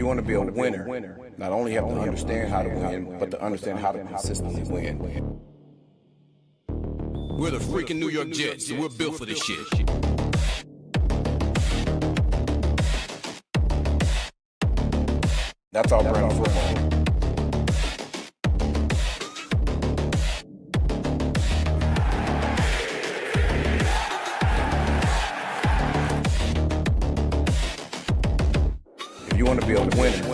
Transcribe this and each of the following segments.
you want to be a winner, not only have to understand how to win, but to understand how to consistently win. We're the freaking New York Jets, so we're built for this shit. That's our brand of football. If you want to be a winner,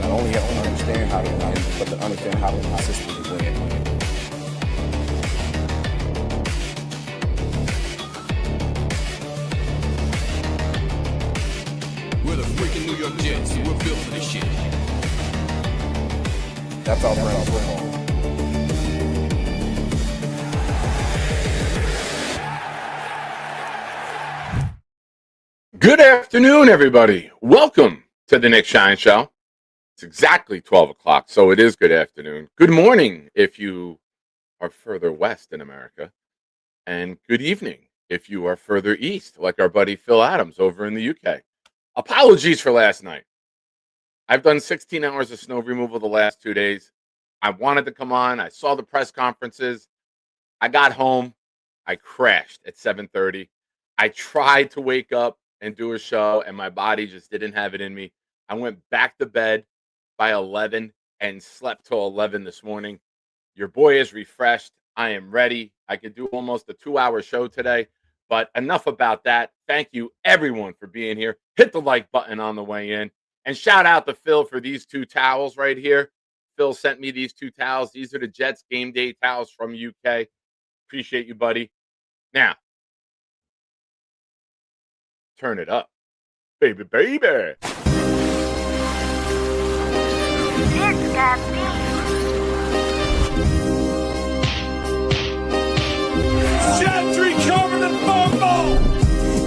not only have to understand how to win, but to understand how to consistently win. We're the freaking New York Jets, so we're built for this shit. That's our brand of football. Good afternoon, everybody. Welcome to the Nick Shine Show. It's exactly 12 o'clock, so it is good afternoon. Good morning if you are further west in America, and good evening if you are further east, like our buddy Phil Adams over in the UK. Apologies for last night. I've done 16 hours of snow removal the last 2 days. I wanted to come on. I saw the press conferences. I got home. I crashed at 7:30. I tried to wake up and do a show, and my body just didn't have it in me. I went back to bed by 11 and slept till 11 this morning. Your boy is refreshed. I am ready. I could do almost a 2-hour show today, but enough about that. Thank you, everyone, for being here. Hit the like button on the way in, and shout out to Phil for these 2 towels right here. Phil sent me these 2 towels. These are the Jets game day towels from UK. Appreciate you, buddy. Now, turn it up. Baby, baby. This got me. Gentry covered in football!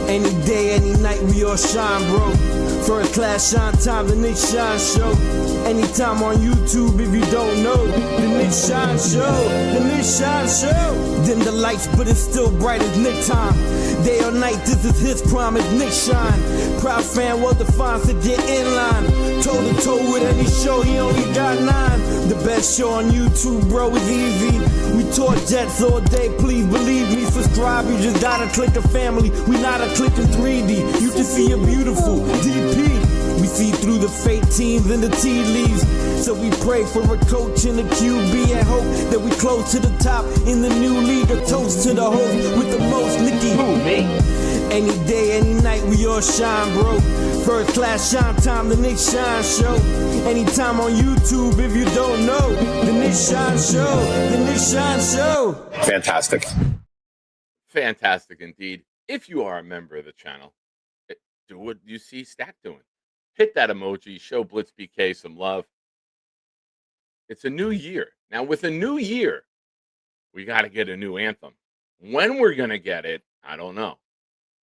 Any day, any night, we all shine, bro. First class shine time, the Nick Shine Show. Anytime on YouTube, if you don't know, the Nick Shine Show, the Nick Shine Show. Dim the lights, but it's still bright as Nick time. Day or night, this is his prime, it's Nick Shine. Proud fan, well defined, so get in line. Toe to toe with any show, he only got 9. The best show on YouTube, bro, is easy. We talk Jets all day, please believe me. Subscribe, you just gotta click a family. We not a click in 3D. You can see a beautiful DP. We see through the fake teams and the tea leaves. So we pray for a coach and a QB and hope that we close to the top in the new league. A toast to the host with the most Nicky. Who, me? Any day, any night, we all shine, bro. First class shine time, the Nick Shine Show. Anytime on YouTube, if you don't know, the Nick Shine Show, the Nick Shine Show. Fantastic. Fantastic indeed. If you are a member of the channel, do what you see Stack doing. Hit that emoji, show Blitz BK some love. It's a new year. Now, with a new year, we got to get a new anthem. When we're going to get it, I don't know.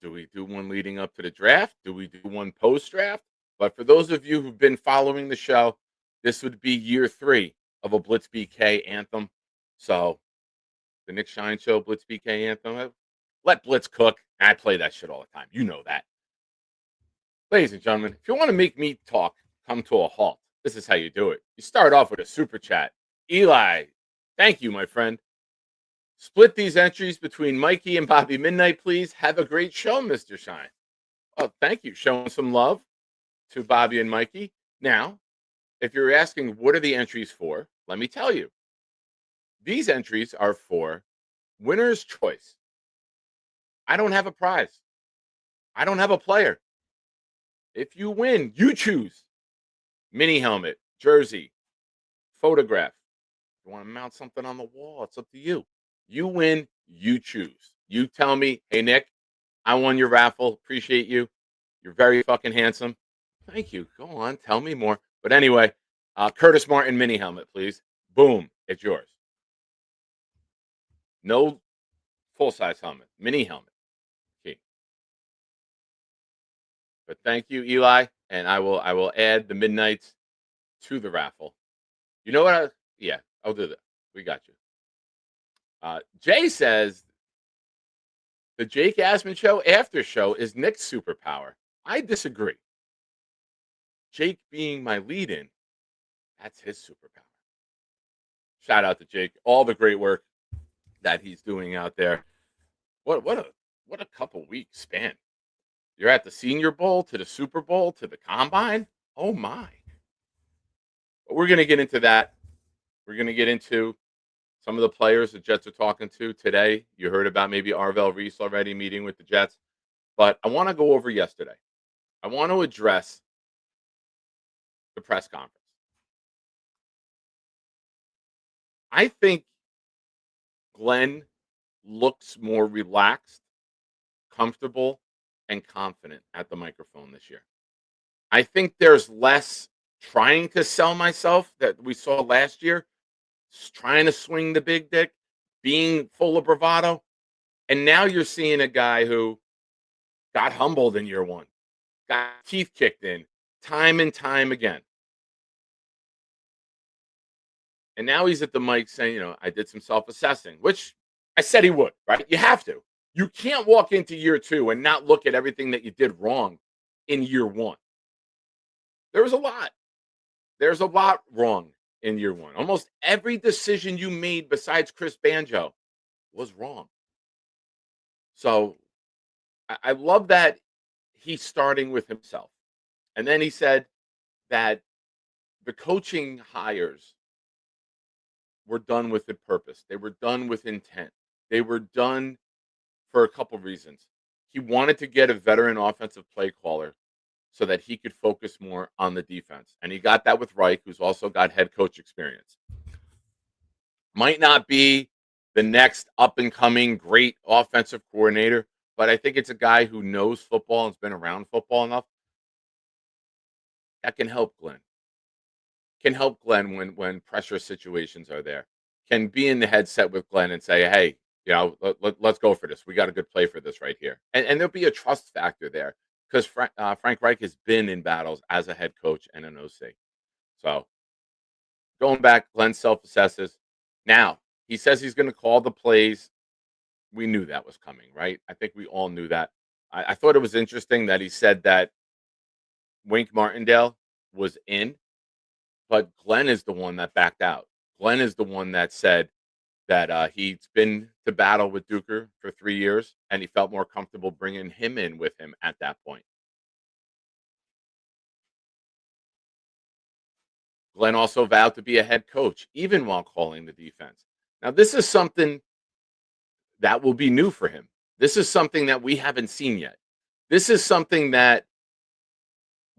Do we do one leading up to the draft? Do we do one post-draft? But for those of you who've been following the show, this would be year 3 of a Blitz BK anthem. So, the Nick Shine Show Blitz BK anthem. Let Blitz cook. I play that shit all the time. You know that. Ladies and gentlemen, if you want to make me talk come to a halt, this is how you do it. You start off with a super chat. Eli, thank you, my friend. Split these entries between Mikey and Bobby Midnight, please. Have a great show, Mr. Shine. Oh, thank you. Showing some love to Bobby and Mikey. Now, if you're asking what are the entries for, let me tell you. These entries are for winner's choice. I don't have a prize. I don't have a player. If you win, you choose. Mini helmet, jersey, photograph. If you want to mount something on the wall, it's up to you. You win, you choose. You tell me, hey, Nick, I won your raffle. Appreciate you. You're very fucking handsome. Thank you. Go on, tell me more. But anyway, Curtis Martin mini helmet, please. Boom, it's yours. No full-size helmet, mini helmet. Okay. But thank you, Eli, and I will add the Midnights to the raffle. You know what? Yeah, I'll do that. We got you. Jay says the Jake Asman Show after show is Nick's superpower. I disagree. Jake being my lead-in, that's his superpower. Shout out to Jake, all the great work that he's doing out there. What a couple weeks span. You're at the Senior Bowl to the Super Bowl to the Combine. Oh my! But we're gonna get into that. We're gonna get into some of the players the Jets are talking to today. You heard about maybe Arvell Reese already meeting with the Jets, but I want to go over yesterday. I want to address the press conference. I think Glenn looks more relaxed, comfortable, and confident at the microphone this year. I think there's less trying to sell myself that we saw last year, trying to swing the big dick, being full of bravado. And now you're seeing a guy who got humbled in year one, got teeth kicked in time and time again. And now he's at the mic saying, I did some self-assessing, which I said he would, right? You have to. You can't walk into year two and not look at everything that you did wrong in year one. There was a lot. There's a lot wrong in year one. Almost every decision you made besides Chris Banjo was wrong. So I love that he's starting with himself. And then he said that the coaching hires were done with a purpose. They were done with intent. They were done for a couple reasons. He wanted to get a veteran offensive play caller so that he could focus more on the defense. And he got that with Reich, who's also got head coach experience. Might not be the next up-and-coming great offensive coordinator, but I think it's a guy who knows football and has been around football enough that can help Glenn. Can help Glenn when pressure situations are there. Can be in the headset with Glenn and say, hey, let's go for this. We got a good play for this right here. And there'll be a trust factor there because Frank Reich has been in battles as a head coach and an OC. So going back, Glenn self-assesses. Now, he says he's going to call the plays. We knew that was coming, right? I think we all knew that. I thought it was interesting that he said that Wink Martindale was in, but Glenn is the one that backed out. Glenn is the one that said that he's been to battle with Duker for 3 years, and he felt more comfortable bringing him in with him at that point. Glenn also vowed to be a head coach, even while calling the defense. Now, this is something that will be new for him. This is something that we haven't seen yet. This is something that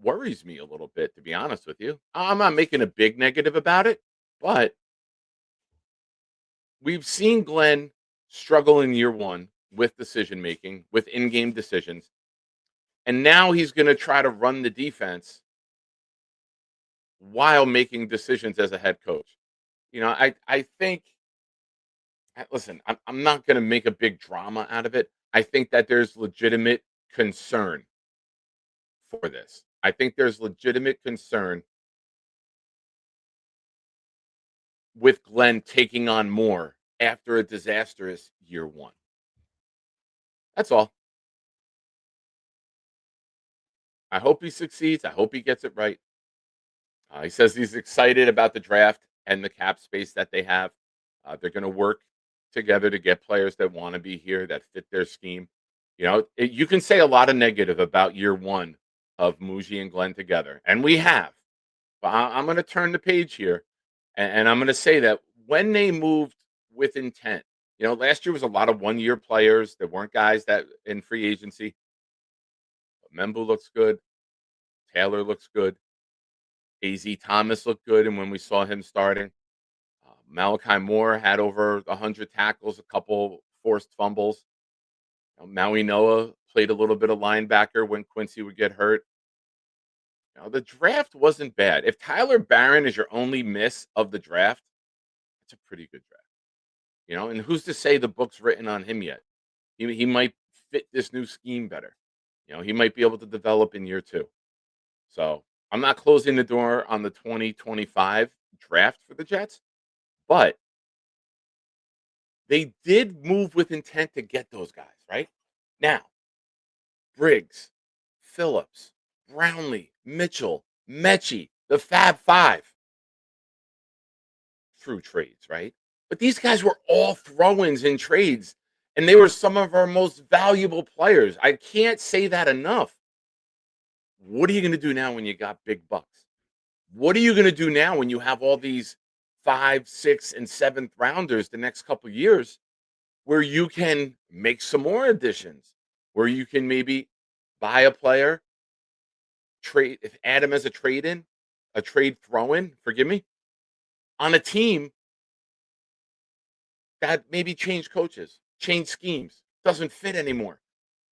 worries me a little bit, to be honest with you. I'm not making a big negative about it, but we've seen Glenn struggle in year one with decision making, with in-game decisions, and now he's going to try to run the defense while making decisions as a head coach. I think. Listen, I'm not going to make a big drama out of it. I think that there's legitimate concern for this. I think there's legitimate concern with Glenn taking on more after a disastrous year one. That's all. I hope he succeeds. I hope he gets it right. He says he's excited about the draft and the cap space that they have. They're going to work together to get players that want to be here, that fit their scheme. You can say a lot of negative about year one of Mougey and Glenn together, and we have. But I'm going to turn the page here, and I'm going to say that when they moved with intent, last year was a lot of one-year players. There weren't guys that in free agency. Membu looks good. Taylor looks good. AZ Thomas looked good, and when we saw him starting, Malachi Moore had over 100 tackles, a couple forced fumbles. Maui Noah played a little bit of linebacker when Quincy would get hurt. The draft wasn't bad. If Tyler Barron is your only miss of the draft, it's a pretty good draft. And who's to say the book's written on him yet? He might fit this new scheme better. He might be able to develop in year two. So I'm not closing the door on the 2025 draft for the Jets. But they did move with intent to get those guys, right? Now, Briggs, Phillips, Brownlee, Mitchell, Mechie, the Fab Five. Through trades, right? But these guys were all throw-ins in trades, and they were some of our most valuable players. I can't say that enough. What are you going to do now when you got big bucks? What are you going to do now when you have all these 5, 6, and 7th rounders the next couple of years where you can make some more additions, where you can maybe buy a player, trade, if add him as a trade in, a trade throw in, forgive me, on a team that maybe change coaches, change schemes, doesn't fit anymore.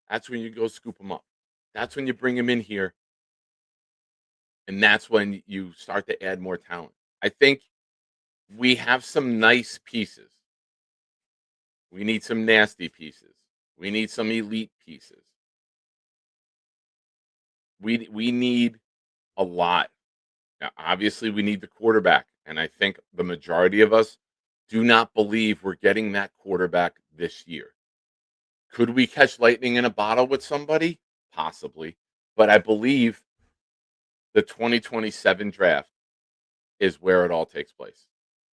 That's when you go scoop them up. That's when you bring them in here. And that's when you start to add more talent. I think we have some nice pieces. We need some nasty pieces. We need some elite pieces. We need a lot. Now, obviously, we need the quarterback. And I think the majority of us do not believe we're getting that quarterback this year. Could we catch lightning in a bottle with somebody? Possibly. But I believe the 2027 draft is where it all takes place.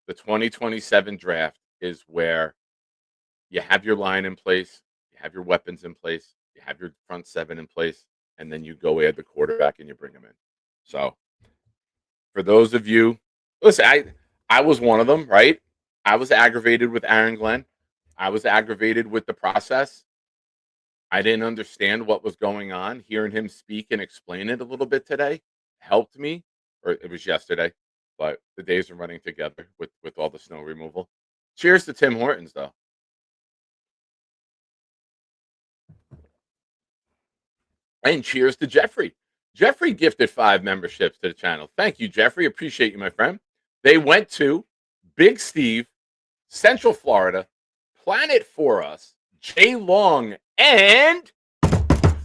The 2027 draft is where you have your line in place, you have your weapons in place, you have your front seven in place, and then you go add the quarterback and you bring them in. So for those of you, listen, I was one of them, right? I was aggravated with Aaron Glenn. I was aggravated with the process. I didn't understand what was going on. Hearing him speak and explain it a little bit today helped me, or it was yesterday, but the days are running together with all the snow removal. Cheers to Tim Hortons, though. And cheers to Jeffrey. Jeffrey gifted 5 memberships to the channel. Thank you, Jeffrey. Appreciate you, my friend. They went to Big Steve, Central Florida, Planet For Us, Jay Long, and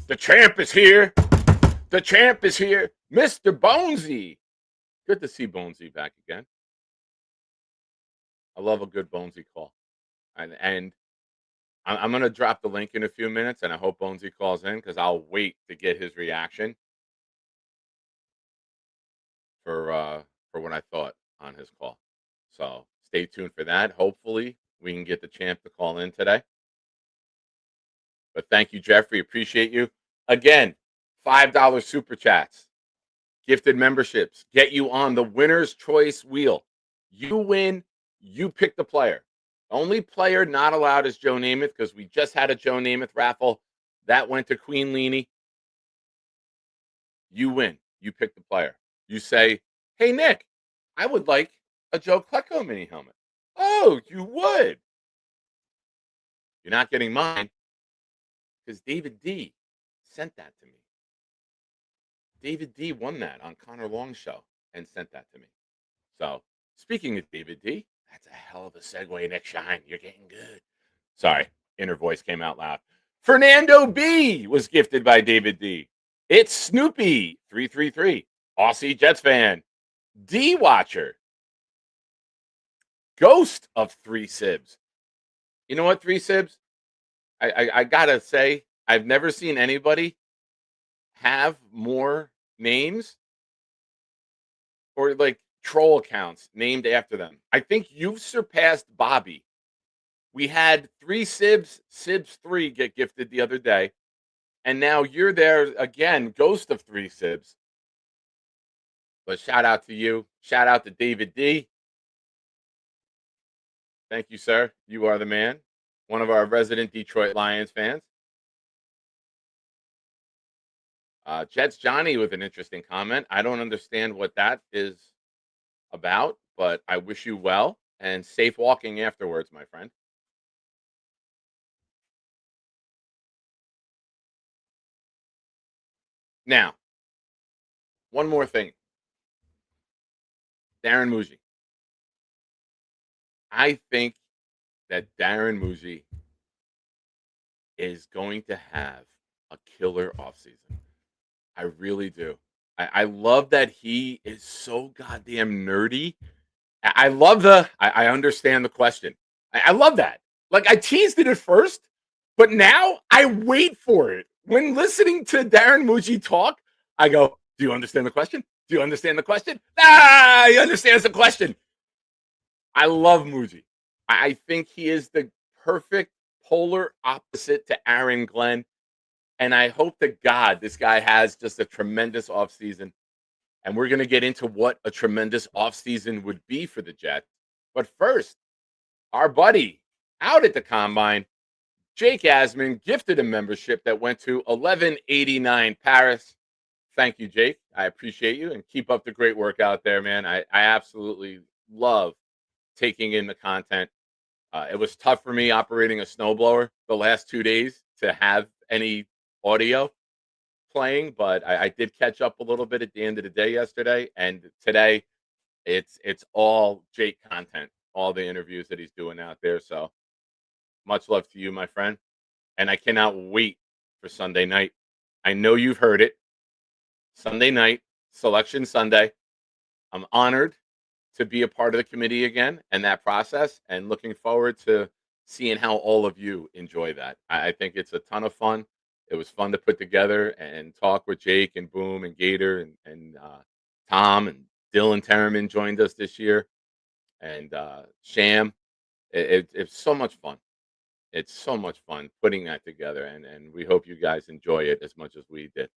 the champ is here. The champ is here, Mr. Bonesy. Good to see Bonesy back again. I love a good Bonesy call. And I'm going to drop the link in a few minutes, and I hope Bonesy calls in because I'll wait to get his reaction for what I thought on his call. So stay tuned for that. Hopefully, we can get the champ to call in today. But thank you, Jeffrey. Appreciate you. Again, $5 super chats, gifted memberships, get you on the winner's choice wheel. You win, you pick the player. Only player not allowed is Joe Namath because we just had a Joe Namath raffle. That went to Queen Leanie. You win. You pick the player. You say, hey, Nick, I would like a Joe Klecko mini helmet. Oh, you would. You're not getting mine because David D sent that to me. David D won that on Connor Long's show and sent that to me. So, speaking of David D, that's a hell of a segue, Nick Shine. You're getting good. Sorry, inner voice came out loud. Fernando B was gifted by David D. It's Snoopy 333, Aussie Jets fan, D Watcher, Ghost of 3 Sibs. You know what, 3 Sibs? I gotta say, I've never seen anybody have more names or like troll accounts named after them. I think you've surpassed Bobby. We had 3 Sibs, Sibs 3 get gifted the other day, and now you're there again, Ghost of 3 Sibs. But shout out to you. Shout out to David D. Thank you, sir. You are the man. One of our resident Detroit Lions fans. Jets Johnny with an interesting comment. I don't understand what that is about, but I wish you well and safe walking afterwards, my friend. Now, one more thing. Darren Mougey. I think that Darren Mougey is going to have a killer offseason. I really do. I love that he is so goddamn nerdy. I love I understand the question. I love that. Like, I teased it at first, but now I wait for it. When listening to Darren Mougey talk, I go, do you understand the question? Do you understand the question? Ah, he understands the question. I love Mougey. I think he is the perfect polar opposite to Aaron Glenn. And I hope to God this guy has just a tremendous offseason. And we're going to get into what a tremendous offseason would be for the Jets. But first, our buddy out at the Combine, Jake Asman, gifted a membership that went to 1189 Paris. Thank you, Jake. I appreciate you, and keep up the great work out there, man. I absolutely love taking in the content. It was tough for me operating a snowblower the last 2 days to have any audio playing, but I did catch up a little bit at the end of the day yesterday, and today it's all Jake content, all the interviews that he's doing out there. So much love to you, my friend, and I cannot wait for Sunday night. I know you've heard it. Sunday night, Selection Sunday. I'm honored to be a part of the committee again and that process, and looking forward to seeing how all of you enjoy that. I think it's a ton of fun. It was fun to put together and talk with Jake and Boom and Gator and Tom and Dylan Terraman joined us this year, and Sham. It's so much fun. It's so much fun putting that together, and we hope you guys enjoy it as much as we did.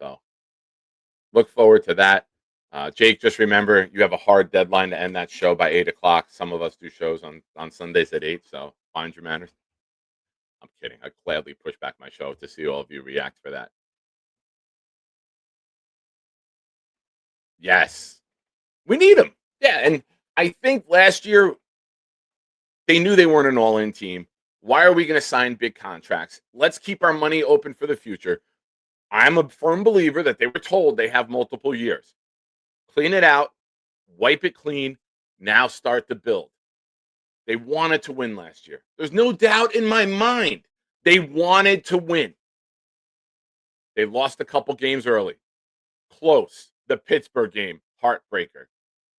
So look forward to that. Jake, just remember, you have a hard deadline to end that show by 8 o'clock. Some of us do shows on Sundays at 8, so mind your manners. I'm kidding. I'd gladly push back my show to see all of you react for that. Yes. We need them. Yeah, and I think last year they knew they weren't an all-in team. Why are we going to sign big contracts? Let's keep our money open for the future. I'm a firm believer that they were told they have multiple years. Clean it out, wipe it clean, now start the build. They wanted to win last year. There's no doubt in my mind they wanted to win. They lost a couple games early. Close. The Pittsburgh game, heartbreaker.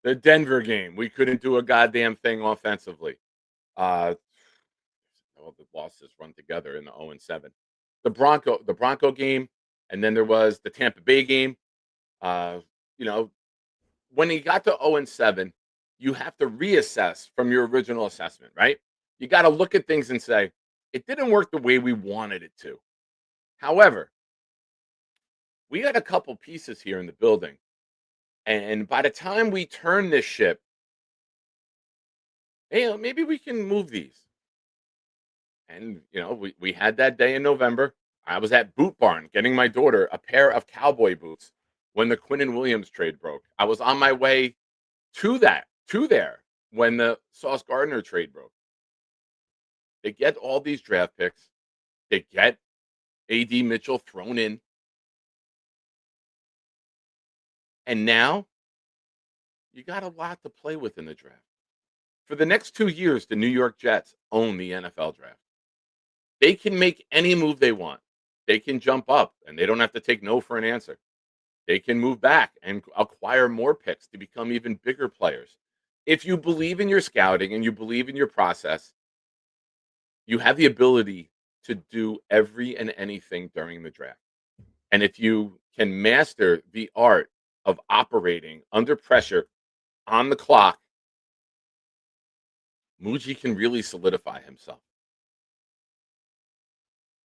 The Denver game, we couldn't do a goddamn thing offensively. All the losses run together in the 0-7. The Bronco game, and then there was the Tampa Bay game. When he got to 0-7, you have to reassess from your original assessment, right? You got to look at things and say, it didn't work the way we wanted it to. However, we got a couple pieces here in the building. And by the time we turn this ship, hey, maybe we can move these. And, we had that day in November. I was at Boot Barn getting my daughter a pair of cowboy boots when the Quinnen Williams trade broke. I was on my way to there when the Sauce Gardner trade broke. They get all these draft picks. They get A.D. Mitchell thrown in. And now you got a lot to play with in the draft. For the next 2 years, the New York Jets own the NFL draft. They can make any move they want. They can jump up, and they don't have to take no for an answer. They can move back and acquire more picks to become even bigger players. If you believe in your scouting and you believe in your process, you have the ability to do every and anything during the draft. And if you can master the art of operating under pressure on the clock, Mougey can really solidify himself.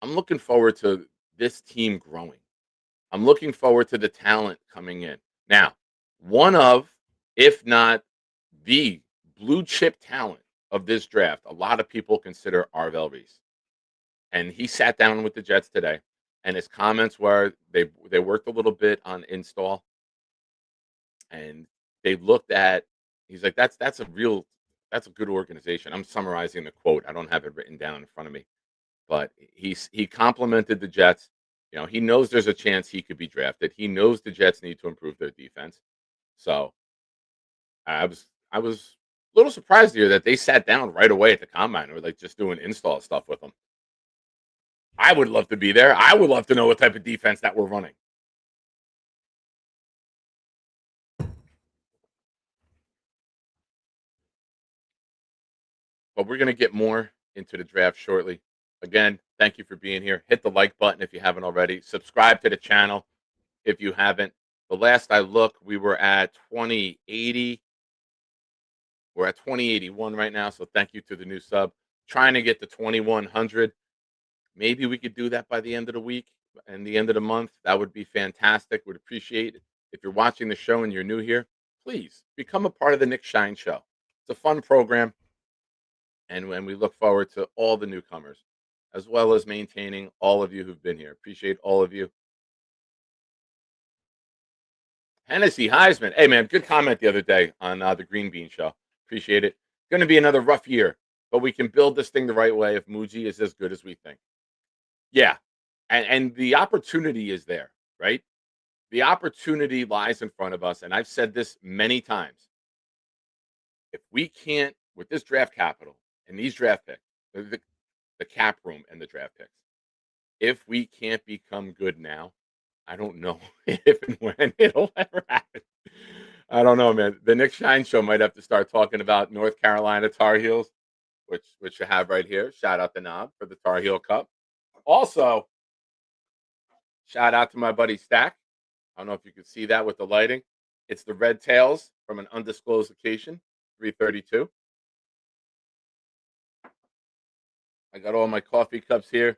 I'm looking forward to this team growing. I'm looking forward to the talent coming in. Now, one of, if not the blue chip talent of this draft, a lot of people consider Arvell Reese. And he sat down with the Jets today, and his comments were they worked a little bit on install, and they looked at, he's like, that's a good organization. I'm summarizing the quote. I don't have it written down in front of me. But he complimented the Jets. He knows there's a chance he could be drafted. He knows the Jets need to improve their defense. So I was a little surprised here that they sat down right away at the combine. Or like just doing install stuff with them. I would love to be there. I would love to know what type of defense that we're running. But we're going to get more into the draft shortly. Again, thank you for being here. Hit the like button if you haven't already. Subscribe to the channel if you haven't. The last I looked, we were at 2080. We're at 2081 right now. So thank you to the new sub. Trying to get to 2100. Maybe we could do that by the end of the week and the end of the month. That would be fantastic. Would appreciate it. If you're watching the show and you're new here, please become a part of the Nick Shine Show. It's a fun program. And when we look forward to all the newcomers, as well as maintaining all of you who've been here. Appreciate all of you. Hennessy Heisman. Hey, man, good comment the other day on the Green Bean Show. Appreciate it. Going to be another rough year, but we can build this thing the right way if Mougey is as good as we think. Yeah, and the opportunity is there, right? The opportunity lies in front of us, and I've said this many times. If we can't, with this draft capital and these draft picks, the cap room and the draft picks, if we can't become good now, I don't know if and when it'll ever happen. I don't know, man. The Nick Shine Show might have to start talking about North Carolina Tar Heels, which you have right here. Shout out to Knob for the Tar Heel Cup. Also, shout out to my buddy Stack. I don't know if you can see that with the lighting. It's the Red Tails from an undisclosed location, 332. I got all my coffee cups here.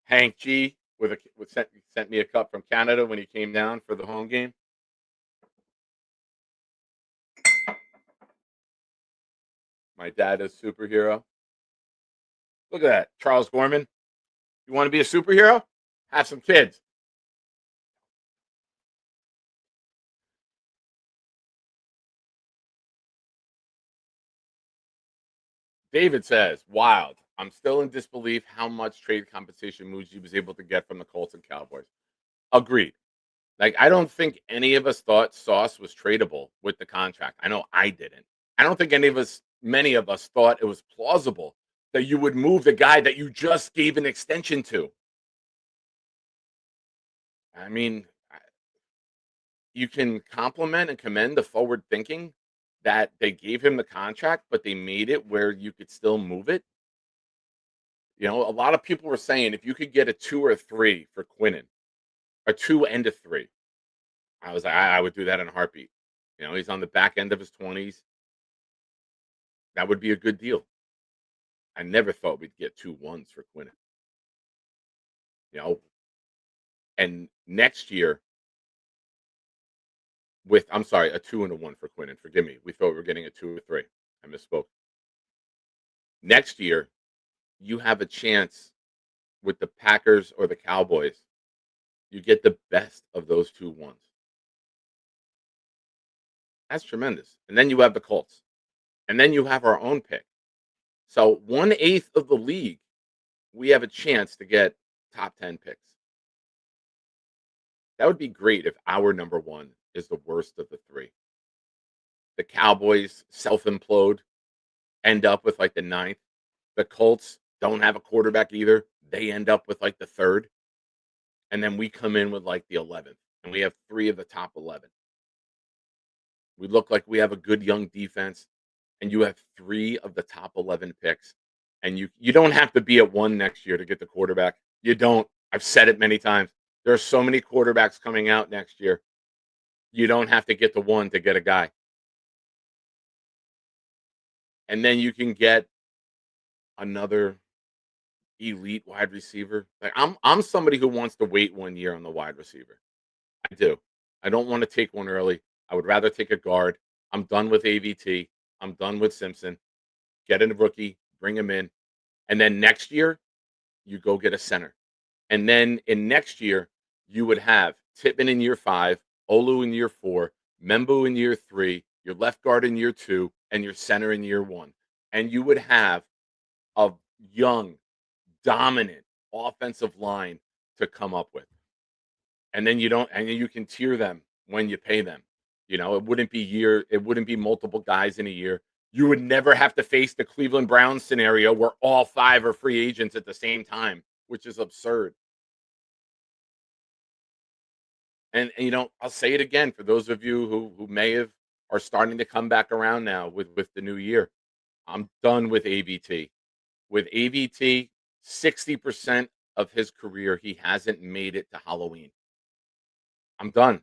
Hank G sent me a cup from Canada when he came down for the home game. My dad is a superhero. Look at that, Charles Gorman. You want to be a superhero? Have some kids. David says, wild. I'm still in disbelief how much trade compensation Mougey was able to get from the Colts and Cowboys. Agreed. Like, I don't think any of us thought Sauce was tradable with the contract. I know I didn't. I don't think many of us thought it was plausible that you would move the guy that you just gave an extension to. I mean, you can compliment and commend the forward thinking that they gave him the contract, but they made it where you could still move it. You know, a lot of people were saying if you could get a 2 or 3 for Quinnen, a 2 and a 3, I was like, I would do that in a heartbeat. You know, he's on the back end of his 20s. That would be a good deal. I never thought we'd get 2 1s for Quinnen. You know, and next year, I'm sorry, a 2 and a 1 for Quinnen. Forgive me. We thought we were getting a 2 or 3. I misspoke. Next year, you have a chance with the Packers or the Cowboys. You get the best of those 2 1s. That's tremendous. And then you have the Colts. And then you have our own pick. So 1/8 of the league, we have a chance to get top 10 picks. That would be great if our number 1 is the worst of the 3. The Cowboys self-implode, end up with like the 9th. The Colts don't have a quarterback either. They end up with like the 3rd. And then we come in with like the 11th. And we have 3 of the top 11. We look like we have a good young defense. And you have 3 of the top 11 picks. And you don't have to be at 1 next year to get the quarterback. You don't. I've said it many times. There are so many quarterbacks coming out next year. You don't have to get to 1 to get a guy. And then you can get another elite wide receiver. Like I'm somebody who wants to wait 1 year on the wide receiver. I do. I don't want to take one early. I would rather take a guard. I'm done with AVT. I'm done with Simpson. Get a rookie, bring him in. And then next year, you go get a center. And then in next year, you would have Tippmann in year 5, Olu in year 4, Membu in year 3, your left guard in year 2, and your center in year 1. And you would have a young, dominant offensive line to come up with. And then you can tier them when you pay them. You know, it wouldn't be multiple guys in a year. You would never have to face the Cleveland Browns scenario where all 5 are free agents at the same time, which is absurd. And you know, I'll say it again for those of you who are starting to come back around now with the new year. I'm done with AVT. With AVT, 60% of his career, he hasn't made it to Halloween. I'm done.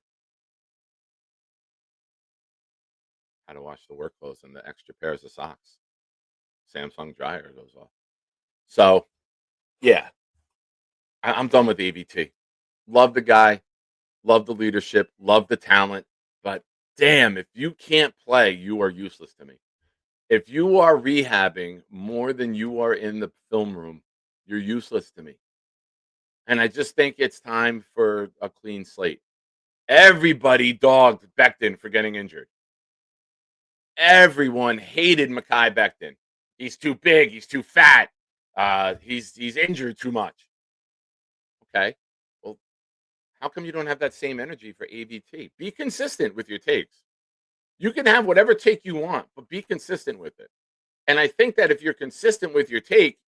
how to wash the work clothes and the extra pairs of socks. Samsung dryer goes off. So yeah, I'm done with AVT. Love the guy, love the leadership, love the talent, but damn, if you can't play, you are useless to me. If you are rehabbing more than you are in the film room, you're useless to me. And I just think it's time for a clean slate. Everybody dogged Becton for getting injured. Everyone hated Mekhi Becton. He's too big. He's too fat. He's injured too much. Okay. Well, how come you don't have that same energy for AVT? Be consistent with your takes. You can have whatever take you want, but be consistent with it. And I think that if you're consistent with your take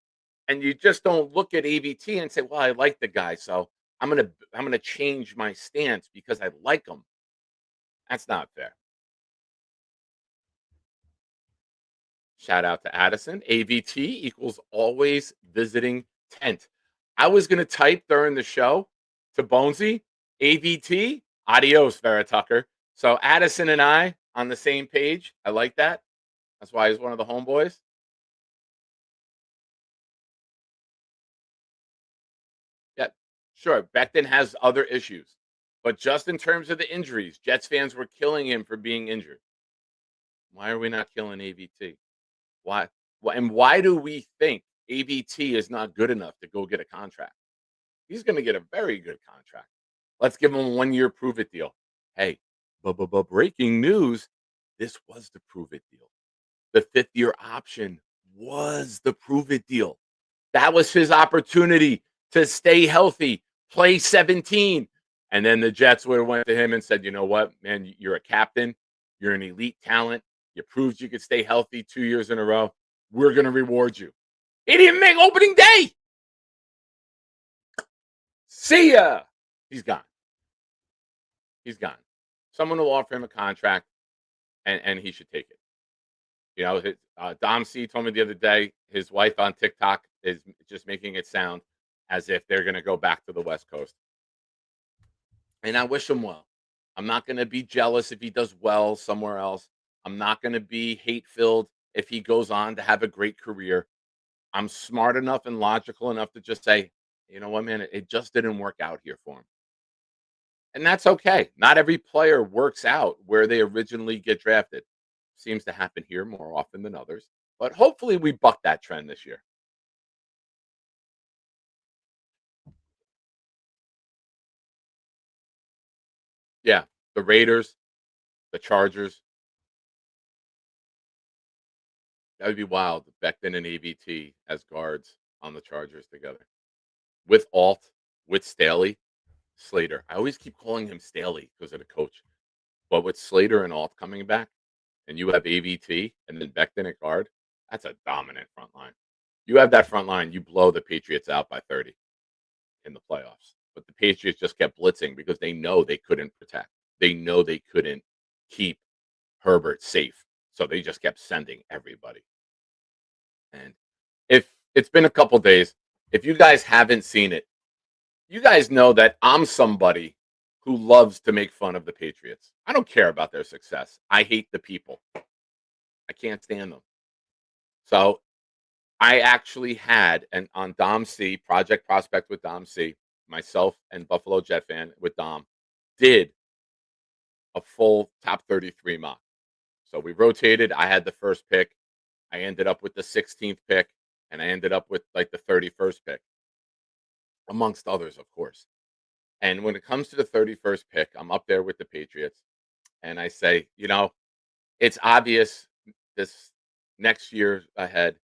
and you just don't look at AVT and say, "Well, I like the guy, so I'm gonna change my stance because I like him." That's not fair. Shout out to Addison. AVT equals always visiting tent. I was gonna type during the show to Bonesy, AVT, adios, Vera Tucker. So Addison and I on the same page. I like that. That's why he's one of the homeboys. Yeah, sure. Becton has other issues, but just in terms of the injuries, Jets fans were killing him for being injured. Why are we not killing AVT? Why? And why do we think AVT is not good enough to go get a contract? He's going to get a very good contract. Let's give him a 1-year prove it deal. Hey, breaking news. This was the prove it deal. The 5th-year option was the prove it deal. That was his opportunity to stay healthy, play 17. And then the Jets would have went to him and said, you know what, man, you're a captain. You're an elite talent. You proved you could stay healthy 2 years in a row. We're going to reward you. He didn't make opening day. See ya. He's gone. He's gone. Someone will offer him a contract, and he should take it. You know, Dom C told me the other day his wife on TikTok is just making it sound as if they're going to go back to the West Coast. And I wish him well. I'm not going to be jealous if he does well somewhere else. I'm not going to be hate-filled if he goes on to have a great career. I'm smart enough and logical enough to just say, you know what, man, it just didn't work out here for him. And that's okay. Not every player works out where they originally get drafted. Seems to happen here more often than others. But hopefully we buck that trend this year. Yeah, the Raiders, the Chargers. That would be wild. Becton and AVT as guards on the Chargers together. With Alt, with Staley, Slater. I always keep calling him Staley because of the coach. But with Slater and Alt coming back, and you have AVT and then Becton at guard, that's a dominant front line. You have that front line, you blow the Patriots out by 30 in the playoffs. But the Patriots just kept blitzing because they know they couldn't protect. They know they couldn't keep Herbert safe. So they just kept sending everybody. And if it's been a couple days, if you guys haven't seen it, you guys know that I'm somebody who loves to make fun of the Patriots. I don't care about their success. I hate the people. I can't stand them. So I actually had on Dom C, Project Prospect with Dom C, myself and Buffalo Jet fan with Dom, did a full top 33 mock. So we rotated. I had the first pick. I ended up with the 16th pick, and I ended up with like the 31st pick, amongst others, of course. And when it comes to the 31st pick, I'm up there with the Patriots, and I say, you know, it's obvious this next year ahead,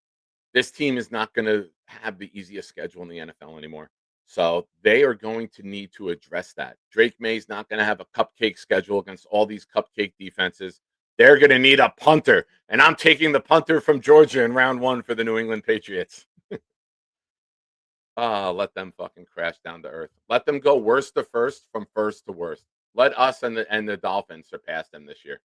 this team is not going to have the easiest schedule in the NFL anymore. So they are going to need to address that. Drake May's not going to have a cupcake schedule against all these cupcake defenses. They're going to need a punter. And I'm taking the punter from Georgia in round 1 for the New England Patriots. Let them fucking crash down to earth. Let them go worst to first from first to worst. Let us and the Dolphins surpass them this year.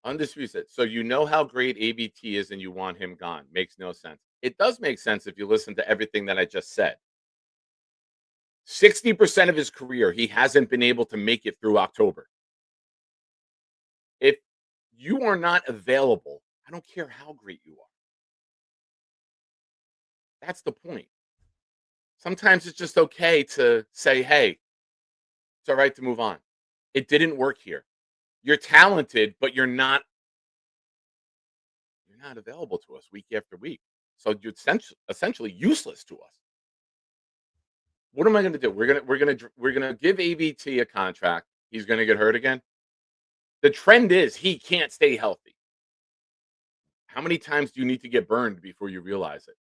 Undisputed. So you know how great AVT is and you want him gone. Makes no sense. It does make sense if you listen to everything that I just said. 60% of his career, he hasn't been able to make it through October. you are not available, I don't care how great you are. That's the point. Sometimes it's just okay to say, hey, it's all right to move on. It didn't work here. You're talented, but you're not available to us week after week. So you're essentially useless to us. What am I going to do? We're gonna give AVT a contract. He's going to get hurt again. The trend is he can't stay healthy. How many times do you need to get burned before you realize it?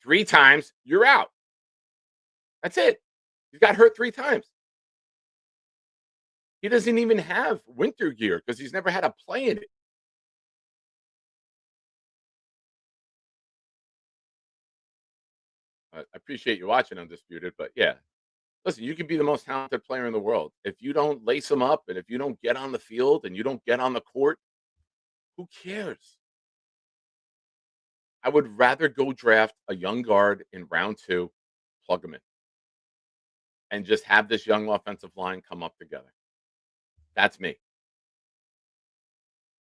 3 times, you're out. That's it. He got hurt 3 times. He doesn't even have winter gear because he's never had to play in it. I appreciate you watching Undisputed, but yeah, listen, you can be the most talented player in the world. If you don't lace them up and if you don't get on the field and you don't get on the court, who cares? I would rather go draft a young guard in round 2, plug him in, and just have this young offensive line come up together. That's me.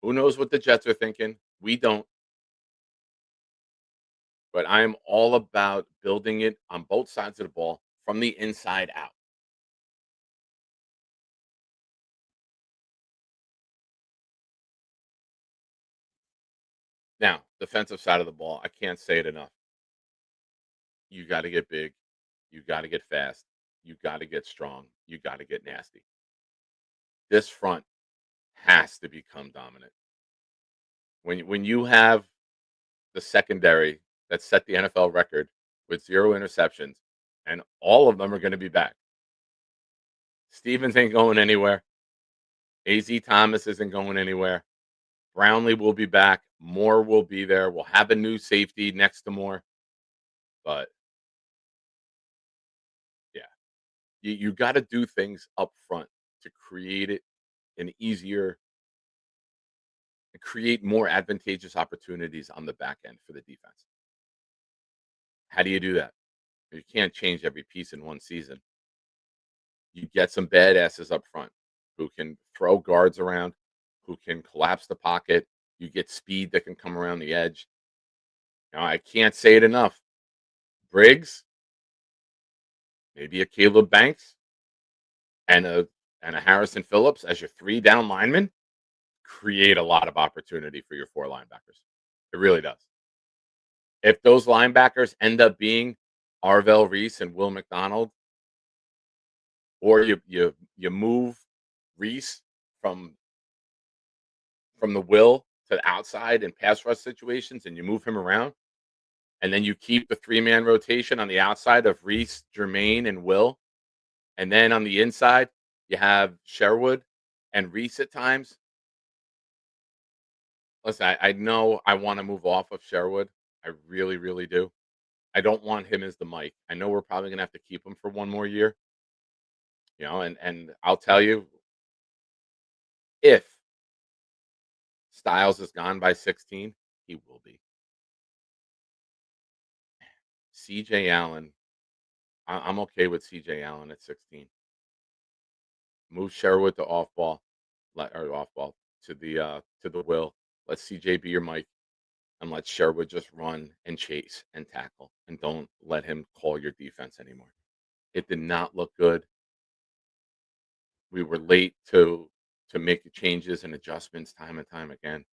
Who knows what the Jets are thinking? We don't. But I am all about building it on both sides of the ball from the inside out. Now, defensive side of the ball, I can't say it enough. You got to get big. You got to get fast. You got to get strong. You got to get nasty. This front has to become dominant. When you have the secondary that set the NFL record with 0 interceptions, and all of them are going to be back. Stevens ain't going anywhere. AZ Thomas isn't going anywhere. Brownlee will be back. Moore will be there. We'll have a new safety next to Moore. But yeah, you got to do things up front to create it an easier, create more advantageous opportunities on the back end for the defense. How do you do that? You can't change every piece in one season. You get some badasses up front who can throw guards around, who can collapse the pocket. You get speed that can come around the edge. Now, I can't say it enough. Briggs, maybe a Caleb Banks, and a Harrison Phillips as your 3 down linemen create a lot of opportunity for your 4 linebackers. It really does. If those linebackers end up being Arvell Reese and Will McDonald, or you move Reese from the Will to the outside in pass rush situations and you move him around, and then you keep the 3-man rotation on the outside of Reese, Jermaine, and Will, and then on the inside you have Sherwood and Reese at times. Listen, I know I want to move off of Sherwood. I really, really do. I don't want him as the Mike. I know we're probably gonna have to keep him for 1 more year. And I'll tell you, if Styles is gone by 16, he will be. CJ Allen, I'm okay with CJ Allen at 16. Move Sherwood to off ball, or off ball to the Will. Let CJ be your Mike, and let Sherwood just run and chase and tackle, and don't let him call your defense anymore. It did not look good. We were late to make the changes and adjustments time and time again.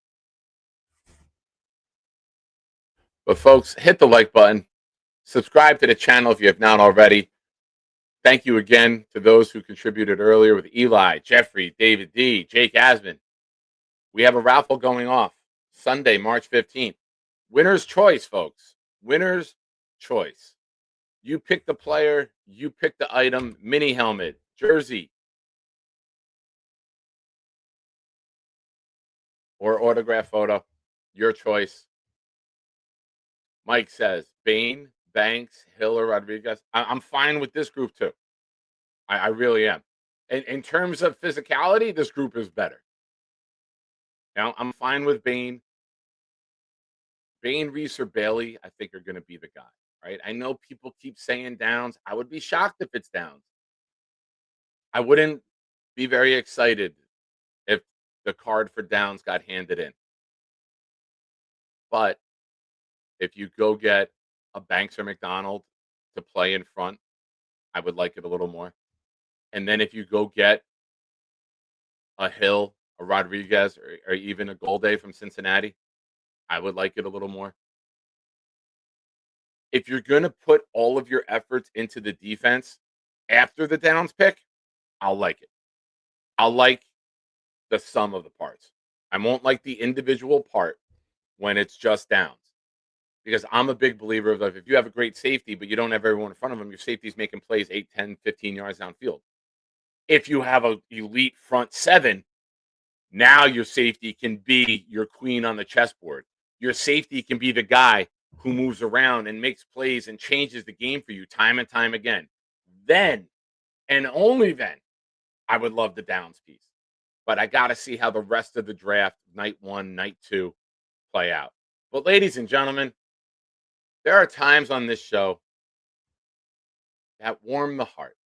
But folks, hit the like button. Subscribe to the channel if you have not already. Thank you again to those who contributed earlier with Eli, Jeffrey, David D, Jake Asman. We have a raffle going off Sunday, March 15th. Winner's choice, folks. Winner's choice. You pick the player, you pick the item, mini helmet, jersey, or autograph photo. Your choice. Mike says, Bain, Banks, Hill, or Rodriguez. I'm fine with this group too. I really am. In terms of physicality, this group is better. I'm fine with Bain. Bain, Reese, or Bailey, I think are going to be the guy, right? I know people keep saying Downs. I would be shocked if it's Downs. I wouldn't be very excited if the card for downs got handed in. But if you go get a Banks or McDonald to play in front, I would like it a little more. And then if you go get a Hill, a Rodriguez, or even a Golday from Cincinnati, I would like it a little more. If you're going to put all of your efforts into the defense after the downs pick, I'll like it. I'll like the sum of the parts. I won't like the individual part when it's just downs. Because I'm a big believer of if you have a great safety, but you don't have everyone in front of them, your safety's making plays 8, 10, 15 yards downfield. If you have an elite front seven, now your safety can be your queen on the chessboard. Your safety can be the guy who moves around and makes plays and changes the game for you time and time again. Then, and only then, I would love the downs piece. But I got to see how the rest of the draft, night 1, night 2, play out. But ladies and gentlemen, there are times on this show that warm the heart.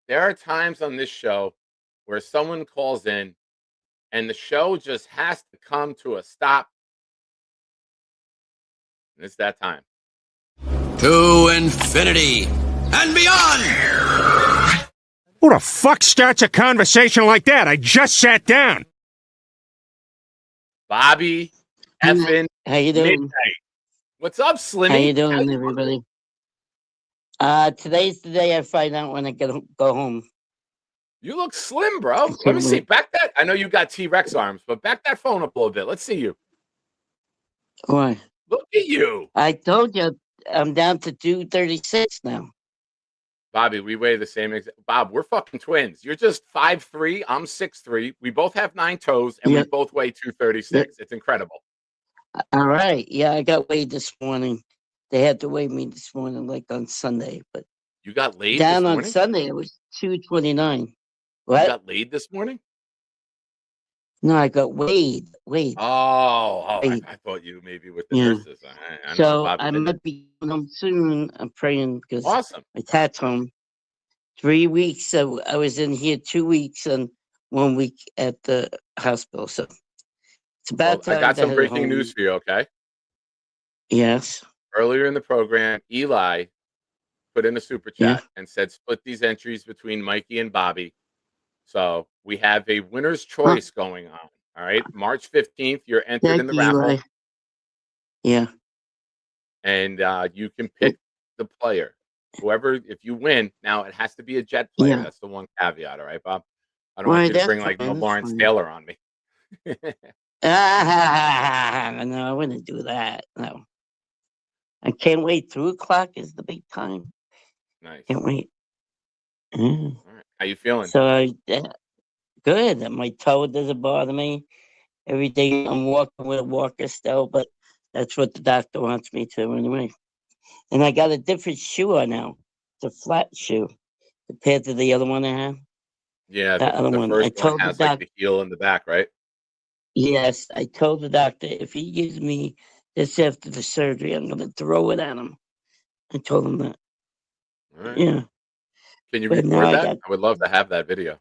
There are times on this show where someone calls in and the show just has to come to a stop. And it's that time. To infinity and beyond. Who the fuck starts a conversation like that? I just sat down. Bobby effing How you doing? Midnight. What's up, Slimmy? How you doing, everybody? Today's the day I find out when I go home. You look slim, bro. Let me see. Back that. I know you got T-Rex arms, but back that phone up a little bit. Let's see you. Why? Look at you. I told you I'm down to 236 now. Bobby, we weigh the same Bob, we're fucking twins. You're just 5'3", I'm 6'3". We both have 9 toes, and we both weigh 236. It's incredible. All right. Yeah, I got weighed this morning. They had to weigh me this morning, like on Sunday. But You got laid down this on morning? Sunday, it was 229. You What? got laid this morning? No, I got weighed. Weighed. I thought you maybe with the nurses. I know So Bobby I did. might be going home soon. I'm praying because Awesome. my dad's home. 3 weeks. So I was in here 2 weeks and 1 week at the hospital. So it's about Well, I time got to some head breaking home. news for you, okay? Yes. Earlier in the program, Eli put in a super chat and said, split these entries between Mikey and Bobby. So we have a winner's choice going on. All right. March 15th, you're entered in the raffle. Yeah. And you can pick the player. Whoever, if you win, now it has to be a Jet player. Yeah. That's the one caveat. All right, Bob? I don't want you to bring like no Lawrence Taylor on me. No, I wouldn't do that. No. I can't wait. 2:00 is the big time. Nice. Can't wait. All right. How you feeling? So good. My toe doesn't bother me. Every day I'm walking with a walker still, but that's what the doctor wants me to anyway. And I got a different shoe on now. It's a flat shoe compared to the other one I had. Yeah, That other the one. first I told one the has like doctor. the heel in the back, right? Yes, I told the doctor if he gives me this after the surgery, I'm going to throw it at him. I told him that. All right. Yeah. Can you But now record I that? I would love to have that video.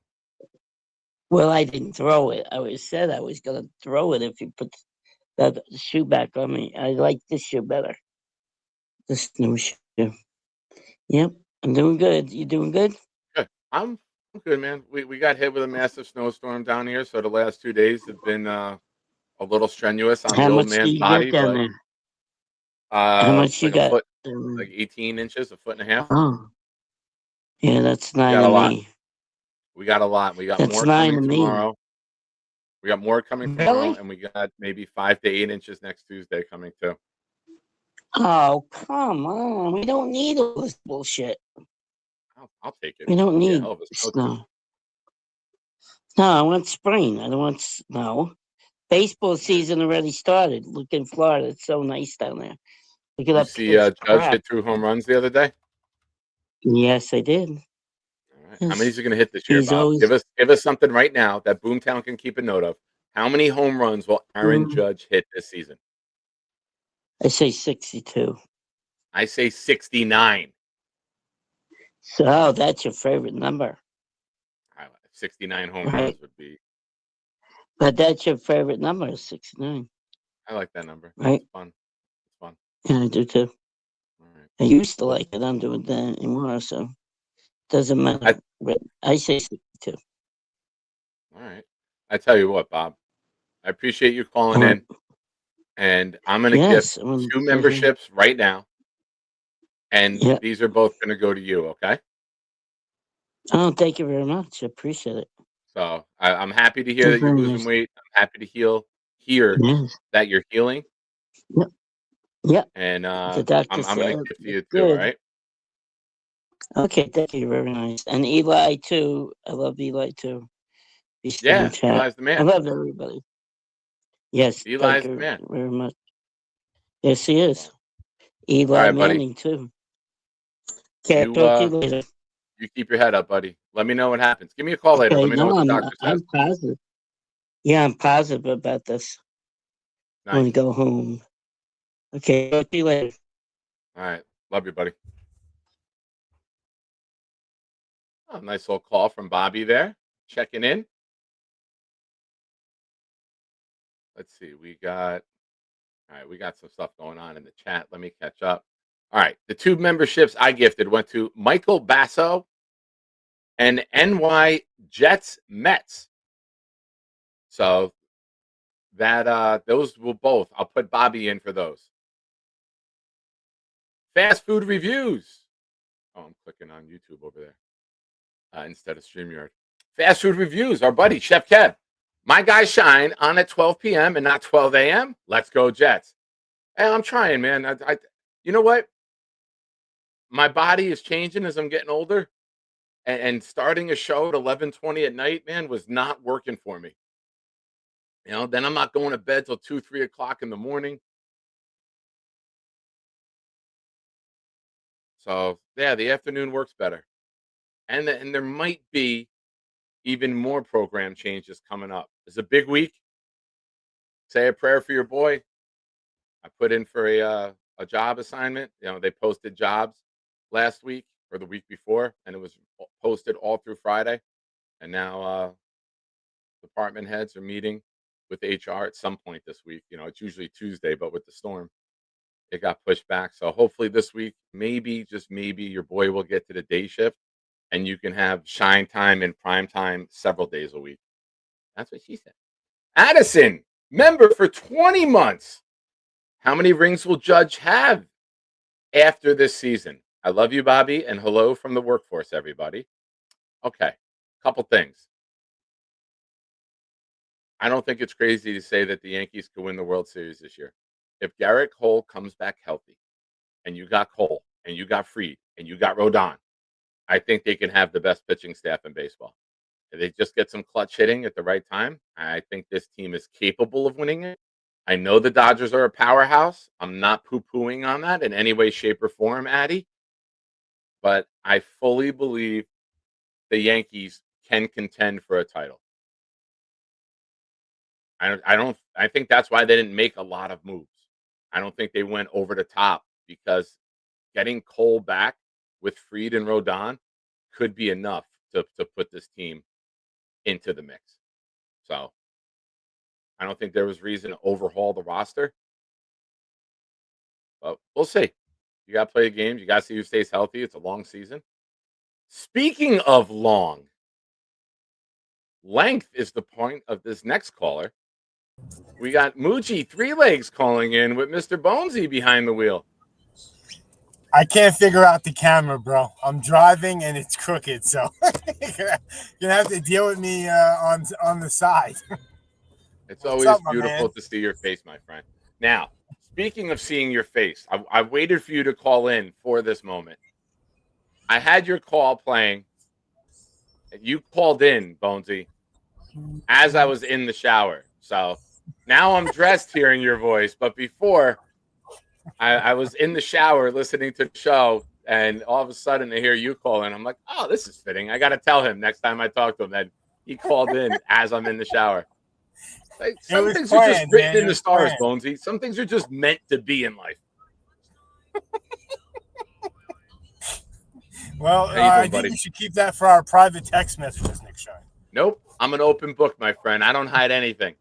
Well, I didn't throw it. I said I was going to throw it if you put that shoe back on me. I like this shoe better. This new shoe. Yep. I'm doing good. You doing good? Good. I'm good, man. We got hit with a massive snowstorm down here, so the last 2 days have been a little strenuous on How the old much do man's you body. get down But, there? How much you like a got? foot, like 18 inches, a foot and a half. Oh. Yeah, that's 9 got to a lot. me. We got a lot. We got That's more 9 coming to me. tomorrow. We got more coming tomorrow, Really? and we got maybe 5 to 8 inches next Tuesday coming too. Oh, come on. We don't need all this bullshit. I'll take it. We don't Yeah, need hell of a snow snow. No, I want spring. I don't want snow. Baseball season already started. Look in Florida. It's so nice down there. Look at You that see pitch Judge crap. hit 2 home runs the other day? Yes, I did. All right. Yes. How many is he going to hit this year, He's Bob? always- Give us something right now that Boomtown can keep a note of. How many home runs will Aaron Judge hit this season? I say 62. I say 69. So that's your favorite number. 69 home Right. runs would be. But that's your favorite number, 69, I like that number. right? It's fun. It's fun. Yeah, I do too. All right. I used to like it. I'm doing that anymore, so doesn't matter. But I say 62. All right. I tell you what, Bob. I appreciate you calling in, and I'm going to Yes. gift 2 memberships right now, and Yeah. these are both going to go to you. Okay. Oh, thank you very much. I appreciate it. So I'm happy to hear That's that you're very losing nice. weight. I'm happy to hear Yes. that you're healing, Yep. Yep. and The doctor I'm going to said gift you it's too. All good. right. Okay, thank you. Very nice. And Eli too. I love Eli too. He's still in Yeah, chat. Eli's the I man. love everybody. Yes, thank Eli's the you man. very much. Yes, he is. So, Eli all right, buddy. Manning too. Okay, I'll You talk to you later. you keep your head up, buddy. Let me know what happens. Give me a call later. Okay, Let me know no, what the doctor says. I'm positive. Yeah, I'm positive about this. When we Nice. go home. Okay, talk to you later. All right. Love you, buddy. Oh, nice little call from Bobby there. Checking in. Let's see. All right, we got some stuff going on in the chat. Let me catch up. All right. The 2 memberships I gifted went to Michael Basso and NY Jets Mets. So that those will both. I'll put Bobby in for those. Fast food reviews. Oh, I'm clicking on YouTube over there instead of StreamYard. Fast food reviews. Our buddy Chef Kev. My guys shine on at 12 p.m. and not 12 a.m. Let's go Jets. Hey, I'm trying, man. You know what? My body is changing as I'm getting older, and starting a show at 11:20 at night, man, was not working for me. You know, then I'm not going to bed till 2, 3 o'clock in the morning. So yeah, the afternoon works better, and there might be even more program changes coming up. It's a big week. Say a prayer for your boy. I put in for a job assignment. You know, they posted jobs last week or the week before, and it was posted all through Friday. And now department heads are meeting with HR at some point this week. You know, it's usually Tuesday, but with the storm, it got pushed back. So hopefully this week, maybe, just maybe, your boy will get to the day shift and you can have shine time and prime time several days a week. That's what she said. Addison, member for 20 months. How many rings will Judge have after this season? I love you, Bobby, and hello from the workforce, everybody. Okay, couple things. I don't think it's crazy to say that the Yankees could win the World Series this year. If Garrett Cole comes back healthy, and you got Cole, and you got Fried, and you got Rodon, I think they can have the best pitching staff in baseball. If they just get some clutch hitting at the right time, I think this team is capable of winning it. I know the Dodgers are a powerhouse. I'm not poo-pooing on that in any way, shape, or form, Addy. But I fully believe the Yankees can contend for a title. I think that's why they didn't make a lot of moves. I don't think they went over the top because getting Cole back with Fried and Rodon could be enough to put this team into the mix. So I don't think there was reason to overhaul the roster. But we'll see. You got to play the games. You got to see who stays healthy. It's a long season. Speaking of long, length is the point of this next caller. We got Mougey 3 Legs calling in with Mr. Bonesy behind the wheel. I can't figure out the camera, bro. I'm driving and it's crooked, so you're gonna have to deal with me on the side. It's What's always up, my beautiful man? to see your face, my friend. Now, speaking of seeing your face, I waited for you to call in for this moment. I had your call playing. You called in, Bonesy, as I was in the shower. So now I'm dressed hearing your voice, but before I was in the shower listening to the show, and all of a sudden I hear you call in. I'm like, oh, this is fitting. I got to tell him next time I talk to him that he called in as I'm in the shower. Like, some was things are just planned, written man. in It the was stars, planned. Bonesy. Some things are just meant to be in life. Well, How you doing, I think buddy? you should keep that for our private text messages, Nick Shine. Nope. I'm an open book, my friend. I don't hide anything.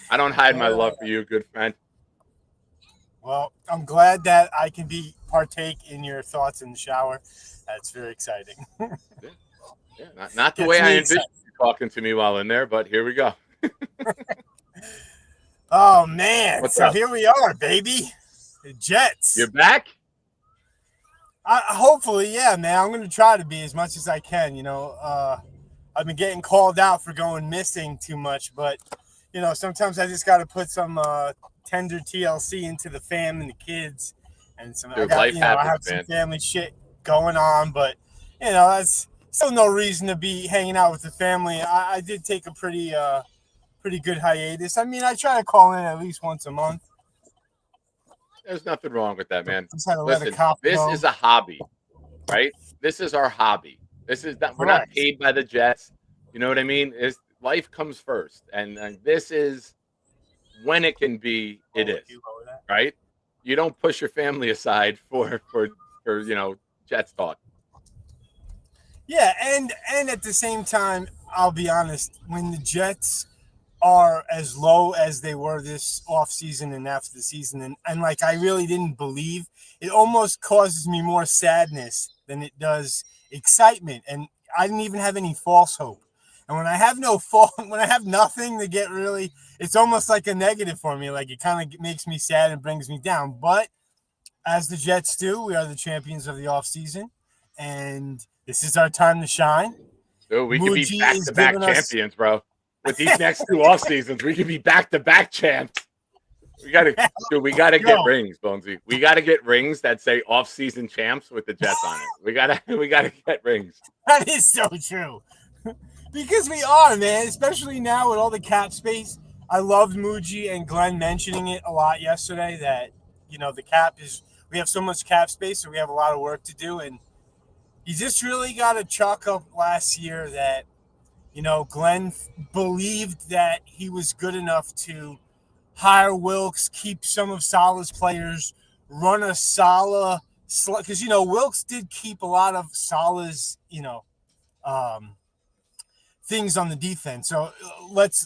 I don't hide my love for you, good friend. Well, I'm glad that I can partake in your thoughts in the shower. That's very exciting. Yeah, not the way I envisioned you talking to me while in there, but here we go. Oh man! What's so up? Here we are, baby. The Jets. You're back? Hopefully, yeah, man. I'm gonna try to be as much as I can. I've been getting called out for going missing too much, but sometimes I just got to put some tender TLC into the fam and the kids, and some. Dude, I life happens, have some man. family shit going on, but that's still no reason to be hanging out with the family. I did take a pretty good hiatus. I mean, I try to call in at least once a month. There's nothing wrong with that, man. Just had to Listen, let a cop this know. is a hobby, right? This is our hobby. This is not, we're not paid by the Jets. You know what I mean? Life comes first, and this is when it can be. It is, right? You don't push your family aside for Jets talk. Yeah, and at the same time, I'll be honest, when the Jets are as low as they were this offseason and after the season, and like I really didn't believe, it almost causes me more sadness than it does excitement. And I didn't even have any false hope. And when I have when I have nothing to get really, it's almost like a negative for me. Like it kind of makes me sad and brings me down. But as the Jets do, we are the champions of the offseason, and this is our time to shine. Dude, we could be back-to-back champions, bro. With these next two off seasons, we could be back-to-back champs. We gotta get rings, Bonesy. We gotta get rings that say off-season champs with the Jets on it. We gotta get rings. That is so true. Because we are, man. Especially now with all the cap space. I loved Mougey and Glenn mentioning it a lot yesterday. That the cap is. We have so much cap space, so we have a lot of work to do, and you just really got to chalk up last year that. Glenn believed that he was good enough to hire Wilkes, keep some of Salah's players, run a Salah, because Wilkes did keep a lot of Salah's things on the defense. So let's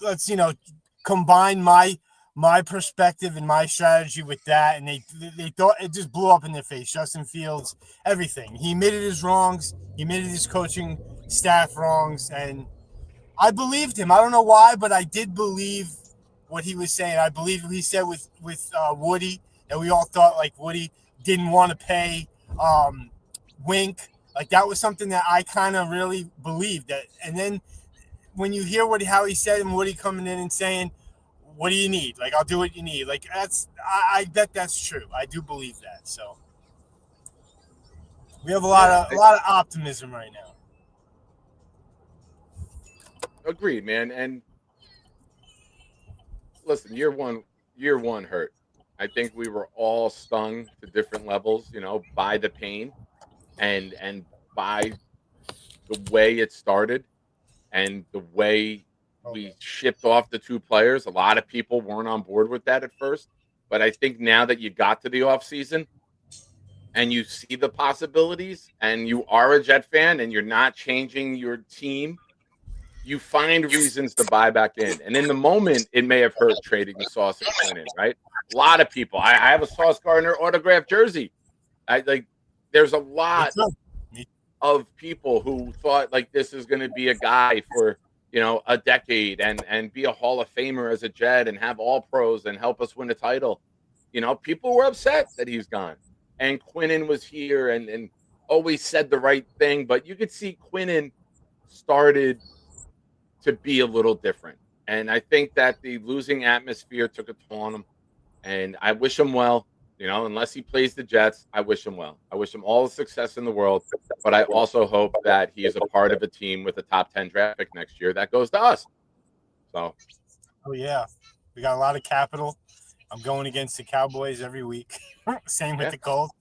combine my perspective and my strategy with that, and they thought it just blew up in their face. Justin Fields, everything. He admitted his wrongs. He admitted his coaching staff wrongs, and I believed him. I don't know why, but I did believe what he was saying. I believe what he said with Woody, that we all thought like Woody didn't want to pay Wink. Like that was something that I kind of really believed that. And then when you hear how he said and Woody coming in and saying, "What do you need? Like I'll do what you need." Like I bet that's true. I do believe that. So we have a lot of optimism right now. Agreed, man. And listen, year one hurt. I think we were all stung to different levels, by the pain and by the way it started and the way we shipped off the two players. A lot of people weren't on board with that at first, but I think now that you got to the offseason and you see the possibilities and you are a Jet fan and you're not changing your team, you find reasons to buy back in. And in the moment, it may have hurt trading the Sauce and Quinn in, right? A lot of people. I have a Sauce Gardner autographed jersey. There's a lot of people who thought like this is going to be a guy for, a decade and be a Hall of Famer as a Jet and have all pros and help us win a title. People were upset that he's gone. And Quinnen was here and always said the right thing. But you could see Quinnen started to be a little different. And I think that the losing atmosphere took a toll on him. And I wish him well. Unless he plays the Jets, I wish him well. I wish him all the success in the world. But I also hope that he is a part of a team with a top 10 draft pick next year that goes to us. So. Oh, yeah. We got a lot of capital. I'm going against the Cowboys every week. Same with the Colts.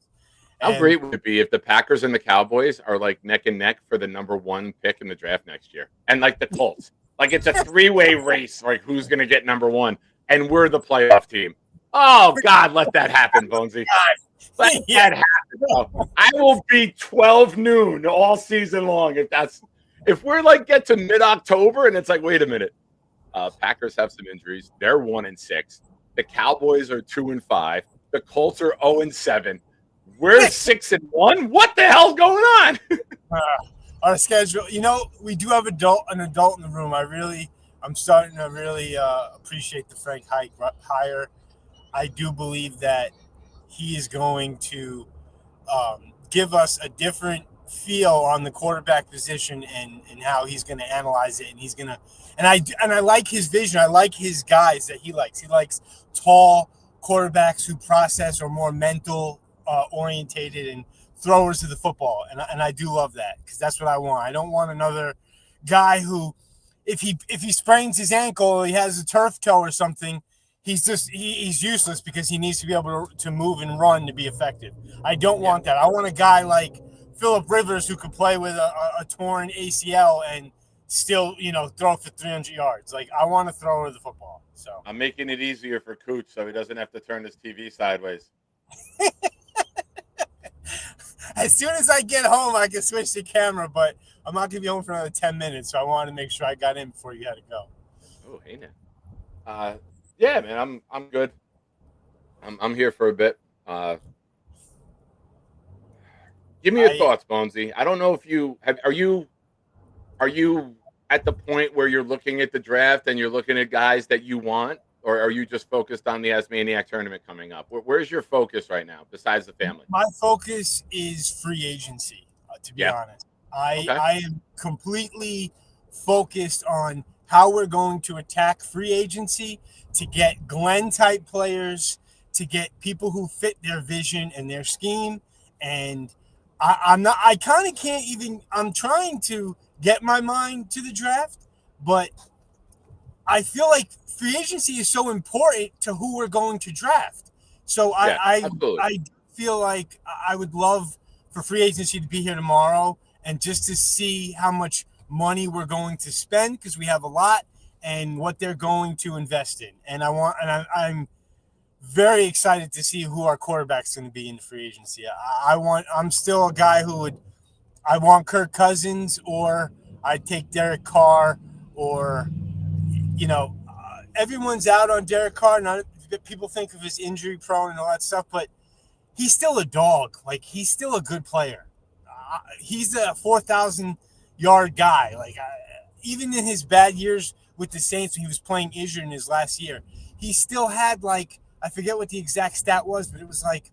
How great would it be if the Packers and the Cowboys are like neck and neck for the number 1 pick in the draft next year? And like the Colts. Like it's a 3-way race, like who's going to get number 1. And we're the playoff team. Oh, God, let that happen, Bonesy. Let that happen. Bro. I will be 12 noon all season long if if we're like get to mid-October and it's like, wait a minute, Packers have some injuries. They're 1-6. The Cowboys are 2-5. The Colts are 0-7. We're 6-1. What the hell's going on? Our schedule, we do have an adult in the room. I'm starting to really appreciate the Frank hire. I do believe that he is going to give us a different feel on the quarterback position and how he's going to analyze it. And he's going to, and I like his vision. I like his guys that he likes. He likes tall quarterbacks who process or more mental orientated and throwers of the football. And I do love that because that's what I want. I don't want another guy who, if he sprains his ankle or he has a turf toe or something, he's useless because he needs to be able to move and run to be effective. I don't want that. I want a guy like Phillip Rivers who could play with a torn ACL and still, throw for 300 yards. Like, I want to throw her the football. So I'm making it easier for Cooch so he doesn't have to turn his TV sideways. As soon as I get home, I can switch the camera, but I'm not going to be home for another 10 minutes, so I wanted to make sure I got in before you had to go. Oh, hey now. Yeah, man, I'm good. I'm here for a bit. Give me your thoughts, Bonesy. I don't know if you have. Are you at the point where you're looking at the draft and you're looking at guys that you want, or are you just focused on the Asmaniac tournament coming up? Where's your focus right now, besides the family? My focus is free agency, to be honest. I am completely focused on how we're going to attack free agency to get Glenn-type players, to get people who fit their vision and their scheme. And I'm trying to get my mind to the draft, but I feel like free agency is so important to who we're going to draft. So I feel like I would love for free agency to be here tomorrow and just to see how much money we're going to spend, because we have a lot, and what they're going to invest in. And I'm very excited to see who our quarterback's going to be in free agency. I'm still a guy I want Kirk Cousins, or I'd take Derek Carr, or, everyone's out on Derek Carr. People think of his injury prone and all that stuff, but he's still a dog. Like, he's still a good player. He's a 4,000-yard guy. Like, even in his bad years with the Saints, when he was playing injured in his last year, he still had, like, I forget what the exact stat was, but it was like,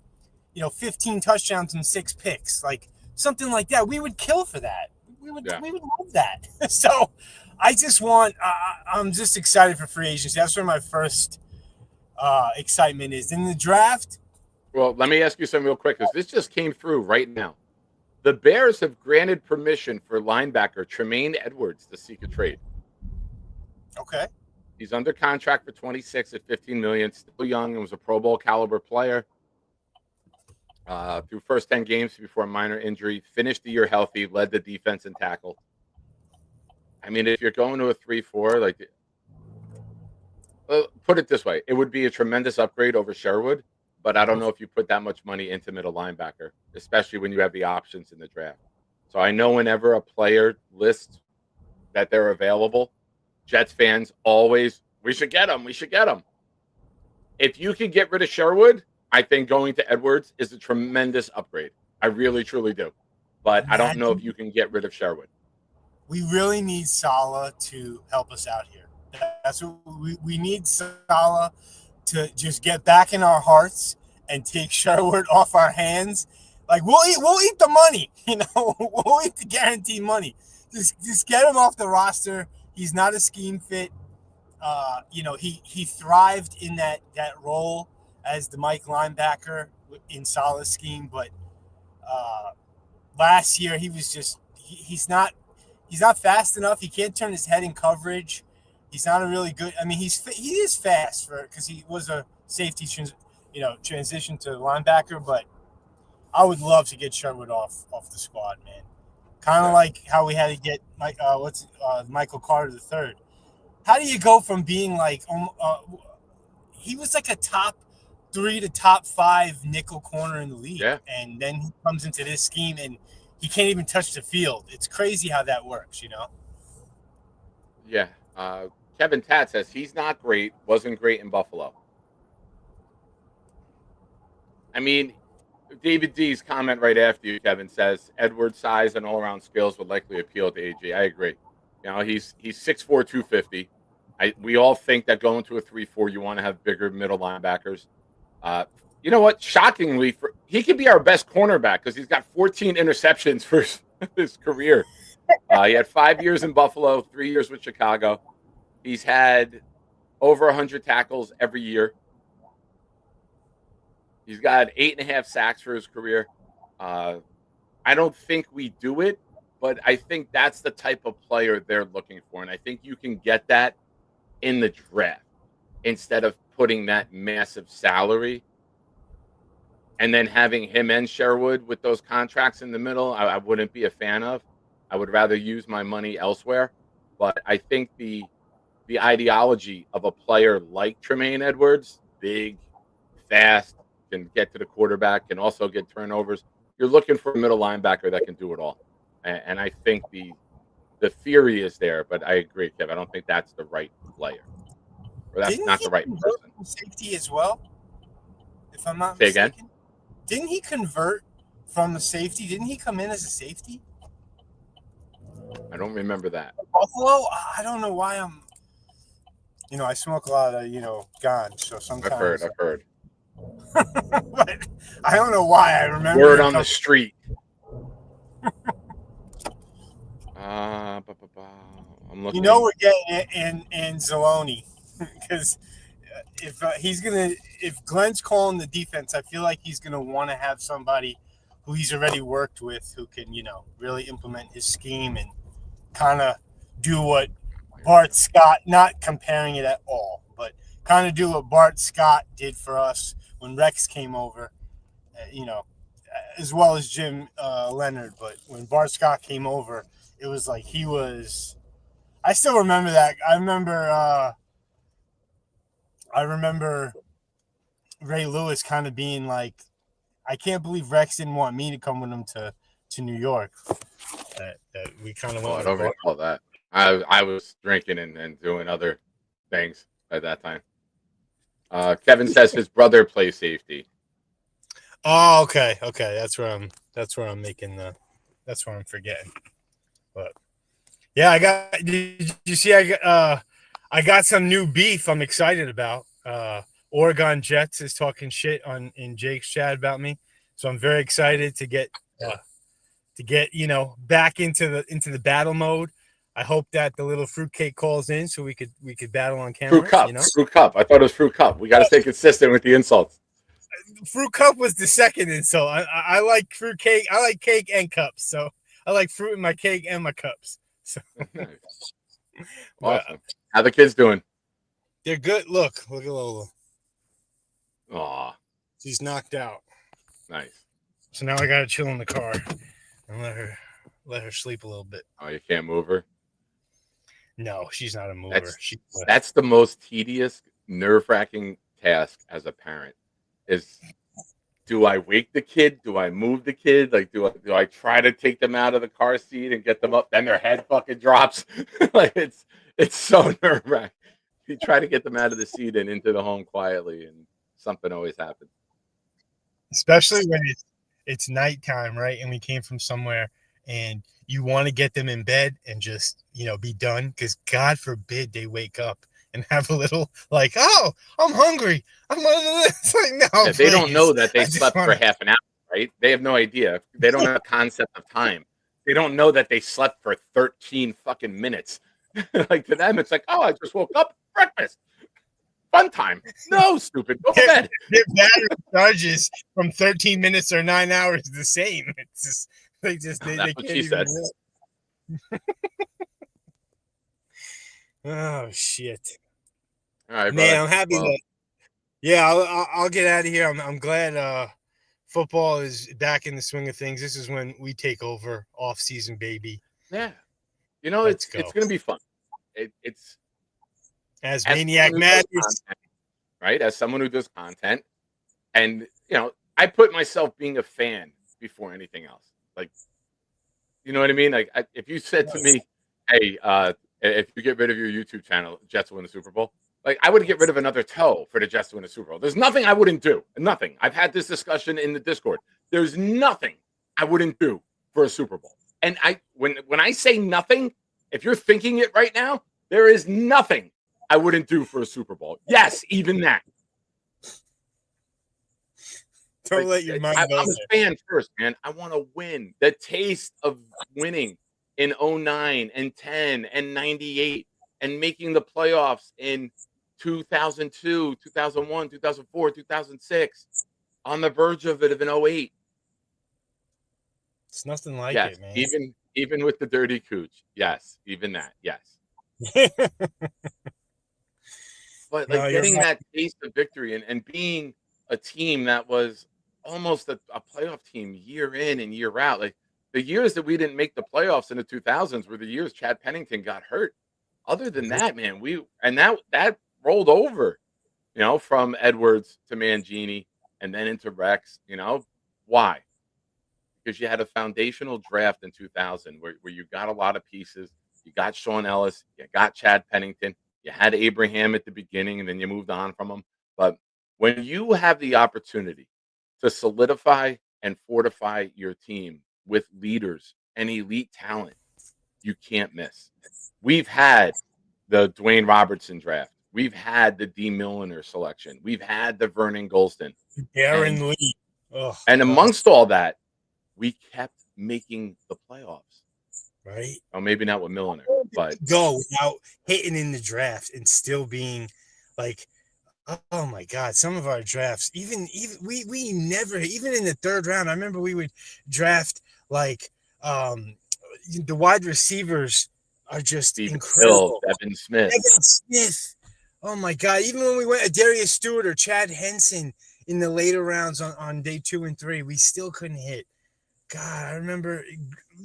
15 touchdowns and 6 picks, like something like that. We would kill for that. We would love that. So I just I'm just excited for free agency. That's where my first excitement is. In the draft. Well, let me ask you something real quick, because this just came through right now. The Bears have granted permission for linebacker Tremaine Edwards to seek a trade. Okay. He's under contract for 26 at $15 million. Still young and was a Pro Bowl caliber player. Through first 10 games before a minor injury, finished the year healthy, led the defense in tackle. I mean, if you're going to a 3-4, put it this way, it would be a tremendous upgrade over Sherwood, but I don't know if you put that much money into middle linebacker, especially when you have the options in the draft. So I know whenever a player lists that they're available, Jets fans always, we should get him. If you can get rid of Sherwood, I think going to Edwards is a tremendous upgrade. I really, truly do. But I don't know if you can get rid of Sherwood. We really need Saleh to help us out here. That's what we need, Saleh to just get back in our hearts and take Sherwood off our hands. Like, we'll eat the money, we'll eat the guaranteed money. Just get him off the roster. He's not a scheme fit. He thrived in that role as the Mike linebacker in Saleh's scheme, but last year he was just he's not fast enough. He can't turn his head in coverage. He's not a really good. I mean, he is fast because he was a safety transition to linebacker, but I would love to get Sherwood off the squad, man. Kind of like how we had to get Michael Carter III. How do you go from being like he was like a top 3 to top 5 nickel corner in the league, and then he comes into this scheme and he can't even touch the field. It's crazy how that works, you know. Yeah. Kevin Tat says he's not great, wasn't great in Buffalo. I mean, David D's comment right after you, Kevin, says Edwards' size and all-around skills would likely appeal to AJ. I agree. You know, he's 6'4", 250. We all think that going to a 3-4, you want to have bigger middle linebackers. You know what? Shockingly, he could be our best cornerback because he's got 14 interceptions for his career. He had 5 years in Buffalo, 3 years with Chicago. He's had over 100 tackles every year. He's got 8.5 sacks for his career. I don't think we do it, but I think that's the type of player they're looking for. And I think you can get that in the draft instead of putting that massive salary and then having him and Sherwood with those contracts in the middle. I wouldn't be a fan of. I would rather use my money elsewhere. But I think the ideology of a player like Tremaine Edwards, big, fast, can get to the quarterback, can also get turnovers. You're looking for a middle linebacker that can do it all. And I think the theory is there, but I agree, Kev. I don't think that's the right player. Or that's Didn't not he the right convert person. from safety as well? If I'm not Say mistaken. again? Didn't he convert from the safety? Didn't he come in as a safety? I don't remember that. Buffalo? I don't know why I'm. You know, I smoke a lot of ganj, so sometimes. I've heard. But I don't know why I remember. Word on the street. I'm looking. You know we're getting it in Zaloni because if Glenn's calling the defense, I feel like he's gonna want to have somebody who he's already worked with who can really implement his scheme and kind of do what Bart Scott, not comparing it at all, but kind of do what Bart Scott did for us when Rex came over, as well as Jim Leonard. But when Bart Scott came over, it was like he was. I still remember that. I remember Ray Lewis kind of being like, I can't believe Rex didn't want me to come with him to New York. That we kind of went. I don't recall that. I was drinking and doing other things at that time. Kevin says his brother plays safety. Oh, okay. That's where I'm making that's where I'm forgetting. But yeah, did you see I got some new beef I'm excited about. Oregon Jets is talking shit in Jake's chat about me. So I'm very excited to get back into the battle mode. I hope that the little fruitcake calls in so we could battle on camera. Fruit cup. I thought it was fruit cup. We got to stay consistent with the insults. Fruit cup was the second insult. I like fruit cake. I like cake and cups. So I like fruit in my cake and my cups. So Awesome. How the kids doing? They're good. Look at Lola. Aw. She's knocked out. Nice. So now I gotta chill in the car and let her sleep a little bit. Oh, you can't move her? No, she's not a mover. That's the most tedious, nerve-wracking task as a parent. Is do I wake the kid? Do I move the kid? Like, do I try to take them out of the car seat and get them up? Then their head fucking drops. Like it's so nerve-wracking. You try to get them out of the seat and into the home quietly, and something always happens. Especially when it's nighttime, right? And we came from somewhere, and you want to get them in bed and just be done, because God forbid they wake up and have a little like, oh, I'm hungry. I'm it's like, no, they don't know that they slept for half an hour, right? They have no idea. They don't have a concept of time. They don't know that they slept for 13 fucking minutes. Like to them, it's like, oh, I just woke up, breakfast, fun time. No, stupid, go to bed. Their battery charges from 13 minutes or 9 hours the same. It's just they That's what she said. Oh shit! All right, man, brother. I'm happy that. Yeah, I'll get out of here. I'm glad football is back in the swing of things. This is when we take over off season, baby. Yeah, it's going to be fun. It's as Maniac Madness, right? As someone who does content, and I put myself being a fan before anything else. Like You know what I mean? Like, if you said to me, "Hey, if you get rid of your YouTube channel, Jets win the Super Bowl," like I would get rid of another toe for the Jets to win the Super Bowl. There's nothing I wouldn't do. Nothing. I've had this discussion in the Discord. There's nothing I wouldn't do for a Super Bowl. And when I say nothing, if you're thinking it right now, there is nothing I wouldn't do for a Super Bowl. Yes, even that. Don't let your mind go I'm a fan first, man. I want to win. The taste of winning in 09 and 10 and 98 and making the playoffs in 2002, 2001, 2004, 2006, on the verge of it in 08. It's nothing like Yes, it, man. even with the dirty cooch. Yes, even that. Yes. But like getting that taste of victory and being a team that was almost a playoff team year in and year out. Like the years that we didn't make the playoffs in the 2000s were the years Chad Pennington got hurt. Other than that, man, that rolled over, from Edwards to Mangini and then into Rex. Why? Because you had a foundational draft in 2000 where you got a lot of pieces. You got Sean Ellis, you got Chad Pennington, you had Abraham at the beginning, and then you moved on from him. But when you have the opportunity to solidify and fortify your team with leaders and elite talent, you can't miss. We've had the Dwayne Robertson draft. We've had the D. Milliner selection. We've had the Vernon Golston. Darren Lee. Oh, and amongst all that, we kept making the playoffs. Right? Oh, maybe not with Milliner, but go without hitting in the draft and still being like, oh my God, some of our drafts, even we never, even in the third round, I remember we would draft like the wide receivers are just incredible. Evan Smith. Oh my God. Even when we went Darius Stewart or Chad Henson in the later rounds on day 2 and 3, we still couldn't hit. God, I remember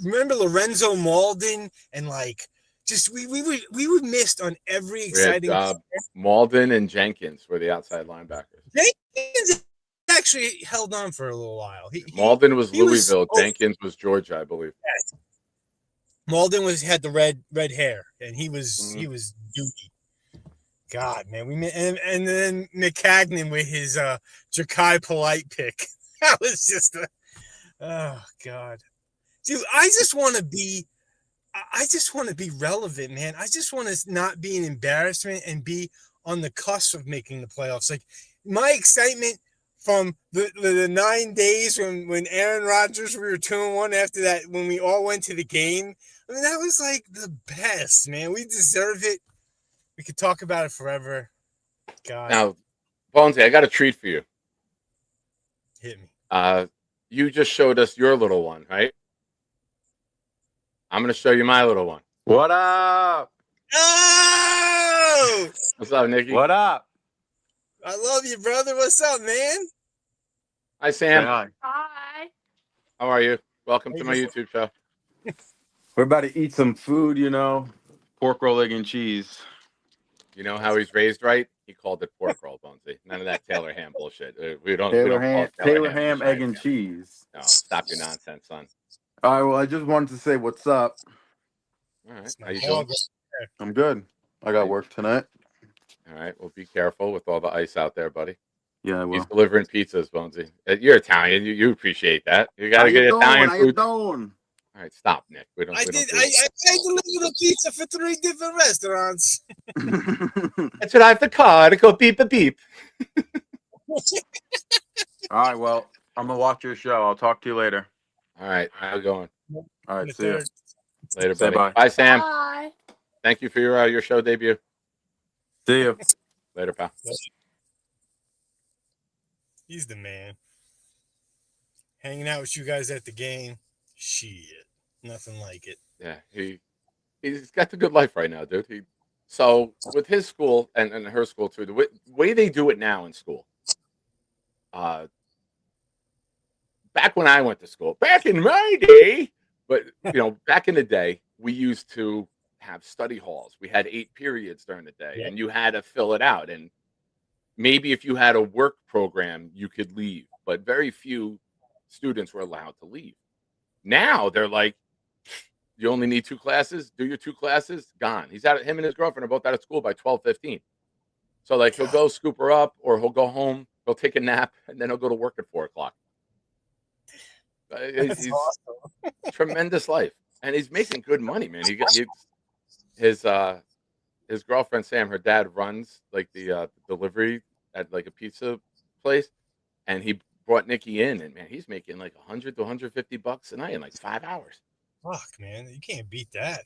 Lorenzo Malden and like just we would missed on every exciting job. Malden and Jenkins were the outside linebackers. Jenkins actually held on for a little while. Malden was Louisville. Jenkins was Georgia, I believe. Yes. Malden had the red hair, and he was duty. God, man, and then McCagnon with his Ja'Kai Polite pick. That was just oh God, dude. I just want to be relevant, man. I just want to not be an embarrassment and be on the cusp of making the playoffs. Like my excitement from the 9 days when Aaron Rodgers, we were 2-1 after that, when we all went to the game. I mean, that was like the best, man. We deserve it. We could talk about it forever. God. Now, Bonesy, I got a treat for you. Hit me. You just showed us your little one, right? I'm going to show you my little one. What up? Oh! What's up, Nikki? What up? I love you, brother. What's up, man? Hi, Sam. Hi. How are you? Welcome to my YouTube show. We're about to eat some food, pork roll, egg, and cheese. You know how he's raised right? He called it pork roll, Bonesy. None of that Taylor ham bullshit. We don't Taylor call it Taylor ham, egg, and cheese. No, stop your nonsense, son. All right, well, I just wanted to say what's up. All right, how you doing? I'm good. I got work tonight. All right, well, be careful with all the ice out there, buddy. Yeah, I will. He's delivering pizzas, Bonesy. You're Italian. You appreciate that. You got to get Italian food. All right, stop, Nick. We don't. I delivered a pizza for 3 different restaurants. That's what I have the car to go beep a beep. All right, well, I'm gonna watch your show. I'll talk to you later. All right, how you going? All right, see you later, Say buddy. bye. Bye, Sam. Bye. Thank you for your show debut. See you later, pal. He's the man. Hanging out with you guys at the game. Shit. Nothing like it. Yeah, he's got the good life right now, dude. So with his school and her school too, the way they do it now in school. Back when I went to school, back in my day, but back in the day, we used to have study halls. We had 8 periods during the day, and you had to fill it out. And maybe if you had a work program, you could leave, but very few students were allowed to leave. Now they're like, You only need 2 classes. Do your 2 classes. Gone. He's out. Him and his girlfriend are both out of school by 12:15. So like he'll go scoop her up, or he'll go home. He'll take a nap, and then he'll go to work at 4 o'clock. That's He's awesome. tremendous life, and he's making good money, man. His his girlfriend Sam, her dad runs like the delivery at like a pizza place, and he brought Nikki in, and man, he's making like 100 to 150 bucks a night in like 5 hours. Fuck, man, you can't beat that.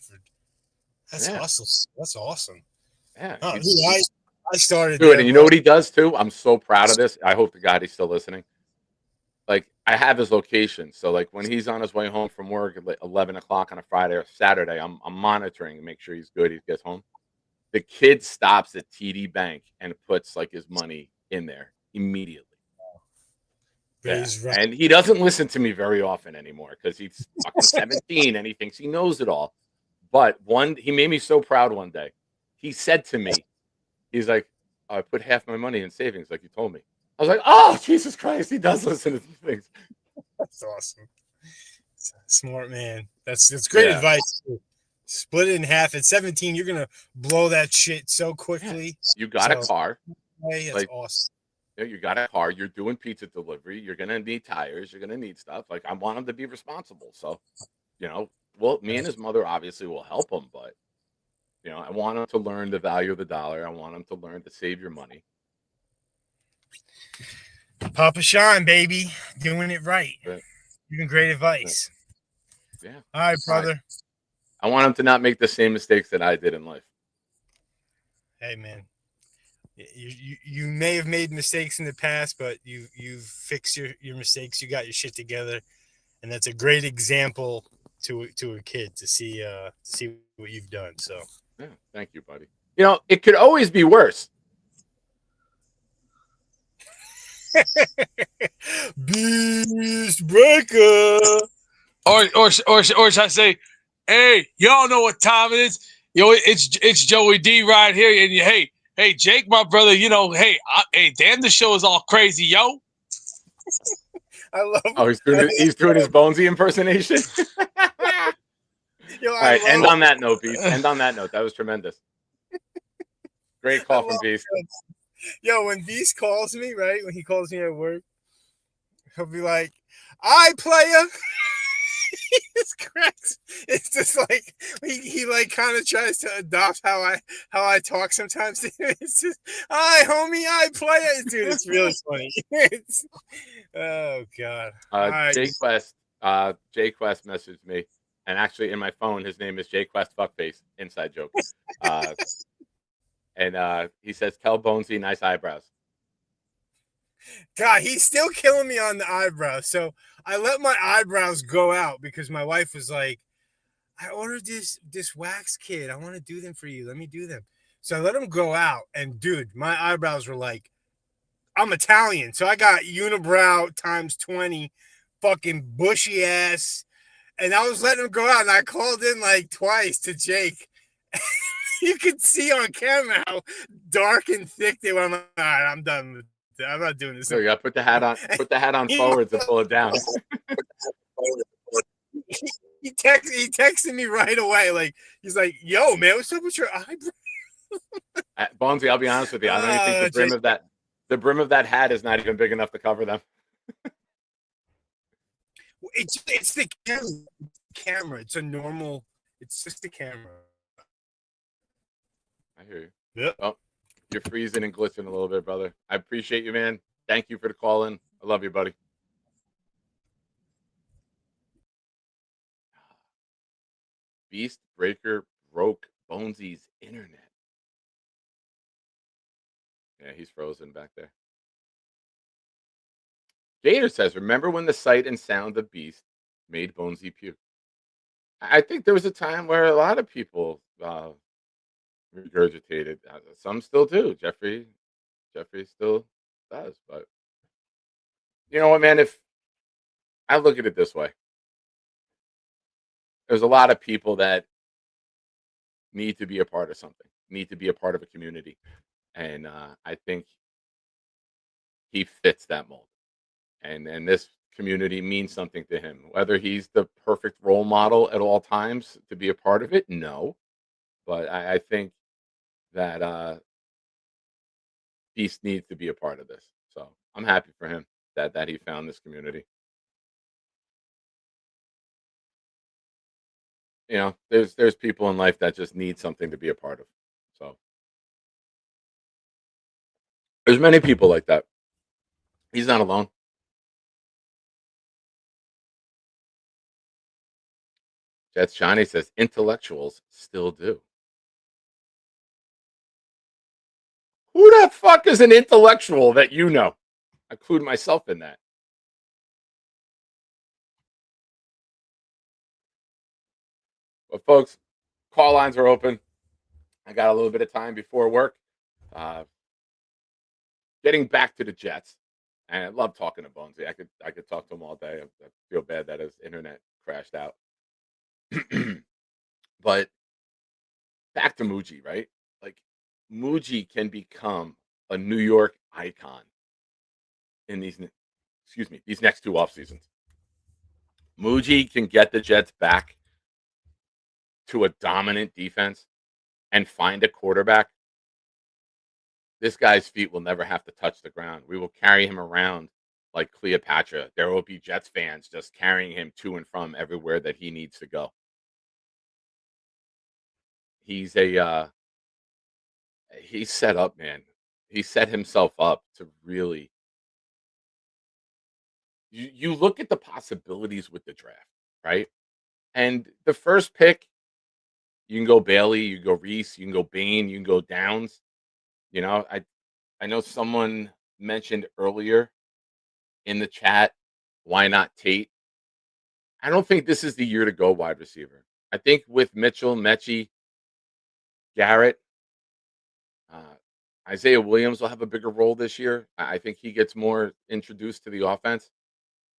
That's Yeah. awesome. That's awesome. Yeah, Oh, he's- dude, I started dude, there, and you know bro. what he does too? I'm so proud of this. I hope to God he's still listening. Like I have his location, so like when he's on his way home from work at like 11 o'clock on a Friday or Saturday, I'm monitoring and make sure he's good. He gets home. The kid stops at TD Bank and puts like his money in there immediately. But Yeah. he's right. And he doesn't listen to me very often anymore because he's fucking 17 and he thinks he knows it all. But he made me so proud one day. He said to me, he's like, I put half my money in savings, like you told me. I was like, oh, Jesus Christ, he does listen to these things. That's awesome. Smart man. That's great Yeah. advice. Split it in half. At 17, you're gonna blow that shit so quickly. You got a So, car. hey, that's Like, awesome. you got a car. You're doing pizza delivery. You're going to need tires. You're going to need stuff. Like, I want him to be responsible. So, well, me and his mother obviously will help him, but, I want him to learn the value of the dollar. I want him to learn to save your money. Papa Sean, baby, doing it right. Right. Giving great advice. Yeah. All right, brother. I want him to not make the same mistakes that I did in life. Hey, man. You may have made mistakes in the past, but you've fixed your mistakes. You got your shit together, and that's a great example to a kid to see what you've done. So Yeah. Thank you, buddy. It could always be worse. Beast breaker. Or should I say, hey, y'all know what time it is? It's Joey D right here, and hey, Jake, my brother, hey, damn, the show is all crazy, yo. I love. Oh, he's doing his Bonesy impersonation. Yo, All right, end on that note, Beast. End on that note. That was tremendous. Great call from Beast. Yo, when Beast calls me, right? When he calls me at work, he'll be like, "I player." It's cracks. It's just like he like kind of tries to adopt how I talk sometimes. It's just, "Hi, homie, I player." Dude, it's really funny. Oh God. All right. Jay Quest messaged me, and actually in my phone, his name is Jay Quest Fuckface. Inside joke. And he says, "Tell Bonesy nice eyebrows." God, he's still killing me on the eyebrows. So I let my eyebrows go out because my wife was like, "I ordered this wax kit. I want to do them for you. Let me do them." So I let them go out, and dude, my eyebrows were like, I'm Italian, so I got unibrow times 20, fucking bushy ass, and I was letting them go out, and I called in like twice to Jake. You could see on camera how dark and thick they were. I'm like, all right, I'm done with it. I'm not doing this. So you got to put the hat on. Put the hat on forwards and pull it down. He texted me right away. Like he's like, "Yo, man, what's up with your eyebrows?" Bonesy, I'll be honest with you. I don't even think the brim of that hat is not even big enough to cover them. It's the camera. It's a normal. It's just the camera. I hear you. Yep. Well, you're freezing and glitching a little bit, brother. I appreciate you, man. Thank you for the call in. I love you, buddy. Beast Breaker broke Bonesy's internet. Yeah, he's frozen back there. Gator says, remember when the sight and sound of Beast made Bonesy puke? I think there was a time where a lot of people regurgitated. Some still do. Jeffrey still does. But you know what, man? If I look at it this way, there's a lot of people that need to be a part of something, need to be a part of a community. And I think he fits that mold. And this community means something to him. Whether he's the perfect role model at all times to be a part of it, no. But I think that Beast needs to be a part of this. So I'm happy for him that he found this community. You know, there's people in life that just need something to be a part of. So there's many people like that. He's not alone. Jets Johnny says intellectuals still do. Who the fuck is an intellectual that you know? I include myself in that. But folks, call lines are open. I got a little bit of time before work. Uh, Getting back to the Jets, and I love talking to Bonesy. I could talk to him all day. I feel bad that his internet crashed out. But back to Mougey, right? Like Mougey can become a New York icon in these next two off seasons. Mougey can get the Jets back to a dominant defense and find a quarterback. This guy's feet will never have to touch the ground. We will carry him around like Cleopatra. There will be Jets fans just carrying him to and from everywhere that he needs to go. He's set up, man. He set himself up to really. You look at the possibilities with the draft, right? And the first pick, you can go Bailey, you can go Reese, you can go Bain, you can go Downs. You know, I know someone mentioned earlier in the chat, why not Tate? I don't think this is the year to go wide receiver. I think with Mitchell, Mechie, Garrett, Isaiah Williams will have a bigger role this year. I think he gets more introduced to the offense.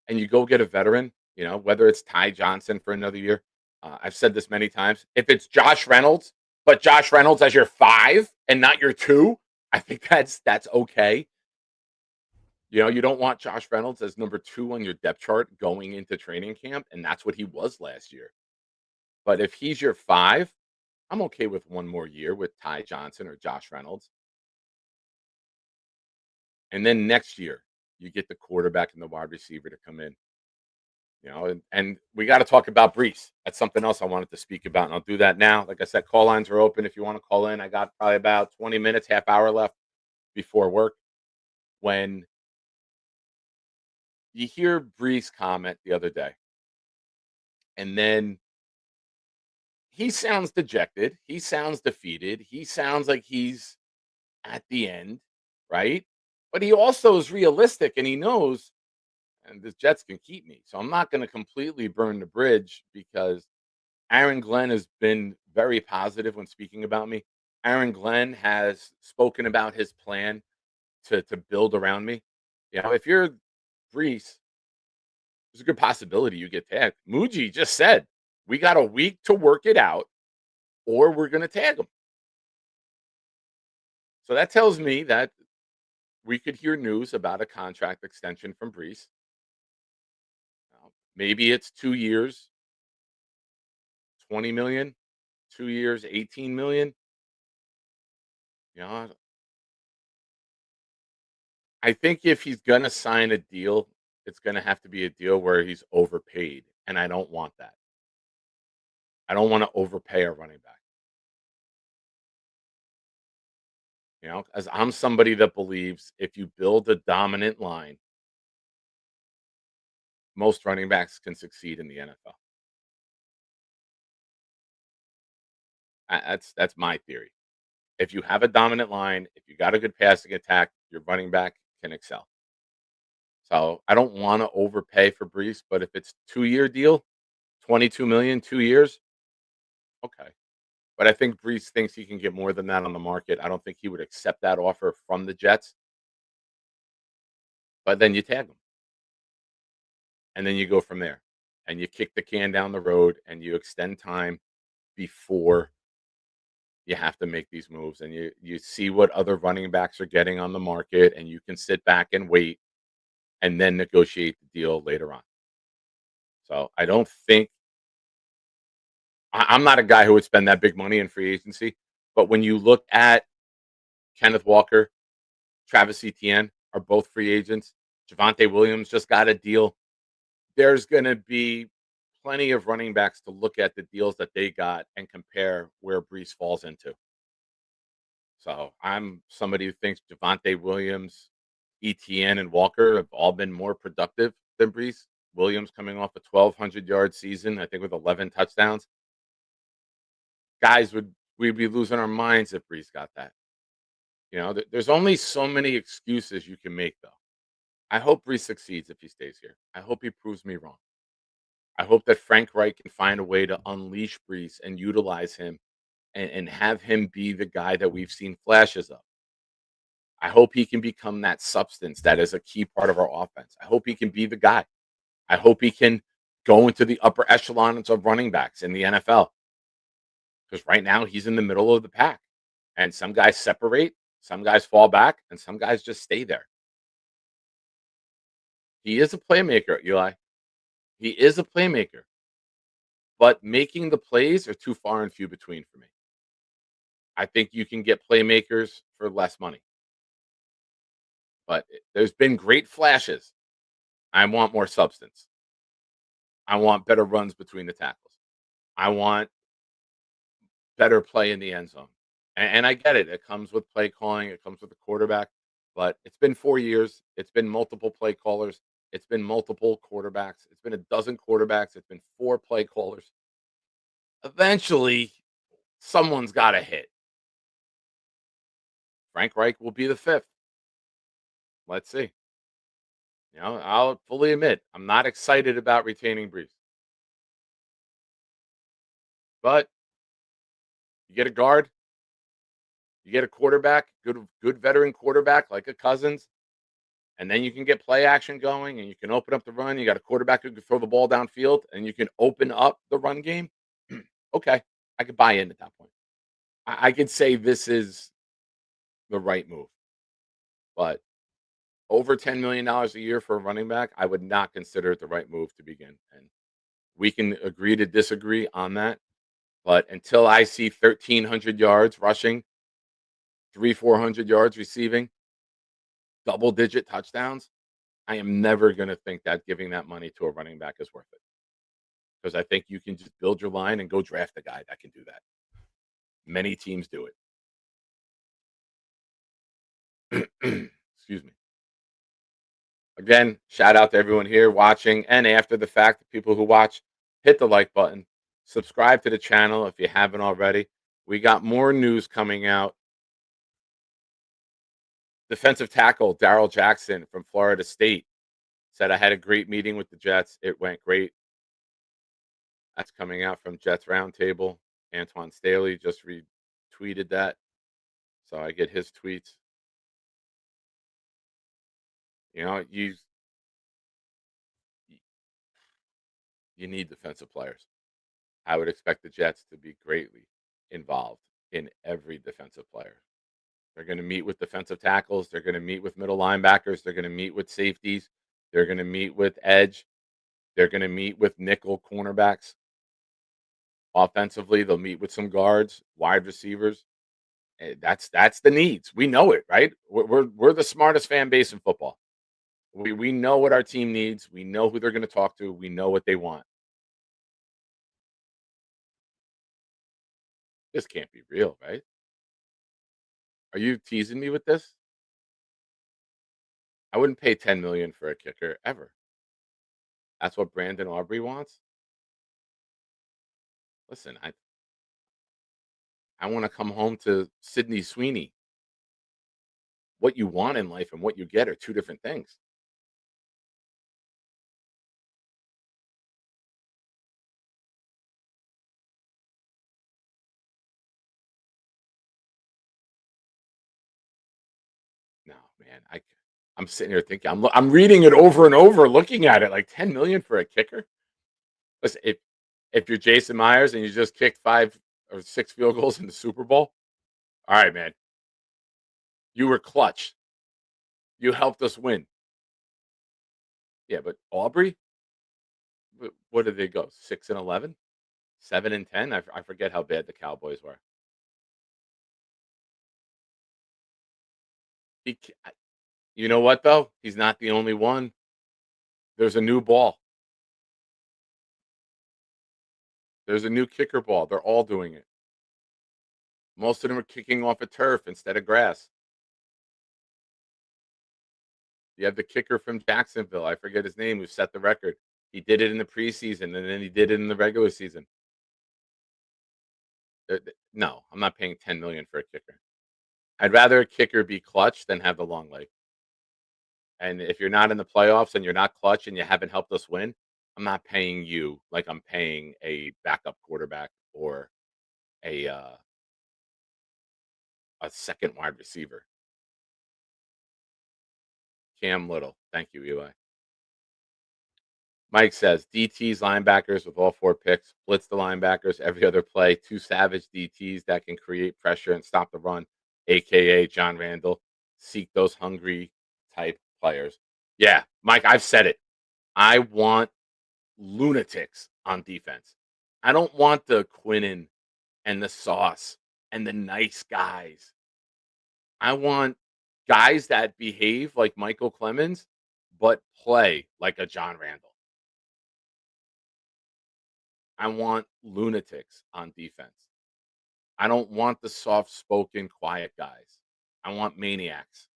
And you go get a veteran, you know, whether it's Ty Johnson for another year. I've said this many times. If it's Josh Reynolds, but Josh Reynolds as your 5 and not your 2, I think that's okay. You know, you don't want Josh Reynolds as number 2 on your depth chart going into training camp, and that's what he was last year. But if he's your 5, I'm okay with one more year with Ty Johnson or Josh Reynolds. And then next year, you get the quarterback and the wide receiver to come in. You know, and we got to talk about Brees. That's something else I wanted to speak about, and I'll do that now. Like I said, call lines are open if you want to call in. I got probably about 20 minutes, half hour left before work. When you hear Brees comment the other day, and then he sounds dejected. He sounds defeated. He sounds like he's at the end, right? But he also is realistic, and he knows, and the Jets can keep me. So I'm not going to completely burn the bridge because Aaron Glenn has been very positive when speaking about me. Aaron Glenn has spoken about his plan to build around me. You know, if you're Brees, there's a good possibility you get tagged. Mougey just said, we got a week to work it out, or we're going to tag him. So that tells me that we could hear news about a contract extension from Brees. Maybe it's 2 years, 20 million, 2 years, 18 million. You know, I think if he's going to sign a deal, it's going to have to be a deal where he's overpaid. And I don't want that. I don't want to overpay a running back. You know, as I'm somebody that believes if you build a dominant line, most running backs can succeed in the NFL. That's my theory. If you have a dominant line, if you got a good passing attack, your running back can excel. So I don't want to overpay for Brees, but if it's 2-year deal, 22 million, 2 years, okay. But I think Brees thinks he can get more than that on the market. I don't think he would accept that offer from the Jets. But then you tag him. And then you go from there. And you kick the can down the road and you extend time before you have to make these moves. And you see what other running backs are getting on the market, and you can sit back and wait and then negotiate the deal later on. So I don't think I'm not a guy who would spend that big money in free agency. But when you look at Kenneth Walker, Travis Etienne are both free agents. Javonte Williams just got a deal. There's going to be plenty of running backs to look at the deals that they got and compare where Brees falls into. So I'm somebody who thinks Javonte Williams, Etienne, and Walker have all been more productive than Brees. Williams coming off a 1,200-yard season, I think with 11 touchdowns. Guys, we'd be losing our minds if Brees got that. You know, there's only so many excuses you can make, though. I hope Brees succeeds if he stays here. I hope he proves me wrong. I hope that Frank Reich can find a way to unleash Brees and utilize him and have him be the guy that we've seen flashes of. I hope he can become that substance that is a key part of our offense. I hope he can be the guy. I hope he can go into the upper echelons of running backs in the NFL. Because right now he's in the middle of the pack. And some guys separate, some guys fall back, and some guys just stay there. He is a playmaker, Eli. He is a playmaker. But making the plays are too far and few between for me. I think you can get playmakers for less money. But there's been great flashes. I want more substance. I want better runs between the tackles. I want better play in the end zone. And I get it. It comes with play calling. It comes with the quarterback. But it's been 4 years. It's been multiple play callers. It's been multiple quarterbacks. It's been a dozen quarterbacks. It's been 4 play callers. Eventually, someone's got to hit. Frank Reich will be the 5th. Let's see. You know, I'll fully admit, I'm not excited about retaining Brees. But you get a guard, you get a quarterback, good veteran quarterback like a Cousins, and then you can get play action going and you can open up the run. You got a quarterback who can throw the ball downfield and you can open up the run game. Okay, I could buy in at that point. I could say this is the right move. But over $10 million a year for a running back, I would not consider it the right move to begin. And we can agree to disagree on that. But until I see 1,300 yards rushing, 400 yards receiving, double-digit touchdowns, I am never going to think that giving that money to a running back is worth it. Because I think you can just build your line and go draft a guy that can do that. Many teams do it. Excuse me. Again, shout out to everyone here watching and after the fact, the people who watch, hit the like button. Subscribe to the channel if you haven't already. We got more news coming out. Defensive tackle Darrell Jackson from Florida State said, I had a great meeting with the Jets. It went great. That's coming out from Jets Roundtable. Antoine Staley just retweeted that. So I get his tweets. You know, you need defensive players. I would expect the Jets to be greatly involved in every defensive player. They're going to meet with defensive tackles. They're going to meet with middle linebackers. They're going to meet with safeties. They're going to meet with edge. They're going to meet with nickel cornerbacks. Offensively, they'll meet with some guards, wide receivers. That's the needs. We know it, right? We're the smartest fan base in football. We know what our team needs. We know who they're going to talk to. We know what they want. This can't be real, right? Are you teasing me with this? I wouldn't pay $10 million for a kicker ever. That's what Brandon Aubrey wants. Listen, I want to come home to Sydney Sweeney. What you want in life and what you get are two different things. No, man, I'm sitting here thinking, I'm reading it over and over, looking at it like 10 million for a kicker. Listen, if you're Jason Myers and you just kicked 5 or 6 field goals in the Super Bowl, all right, man, you were clutch. You helped us win. Yeah, but Aubrey, what did they go? 6-11, 7-10. I forget how bad the Cowboys were. You know what though? He's not the only one. There's a new ball. There's a new kicker ball. They're all doing it. Most of them are kicking off a turf instead of grass. You have the kicker from Jacksonville. I forget his name, who set the record. He did it in the preseason, and then he did it in the regular season. No, I'm not paying $10 million for a kicker. I'd rather a kicker be clutch than have the long leg. And if you're not in the playoffs and you're not clutch and you haven't helped us win, I'm not paying you like I'm paying a backup quarterback or a second wide receiver. Cam Little. Thank you, Eli. Mike says DTs linebackers with all 4 picks, blitz the linebackers every other play, 2 savage DTs that can create pressure and stop the run, aka John Randall. Seek those hungry type players. Yeah, Mike, I've said it. I want lunatics on defense. I don't want the Quinnen and the Sauce and the nice guys. I want guys that behave like Michael Clemens, but play like a John Randall. I want lunatics on defense. I don't want the soft-spoken, quiet guys. I want maniacs.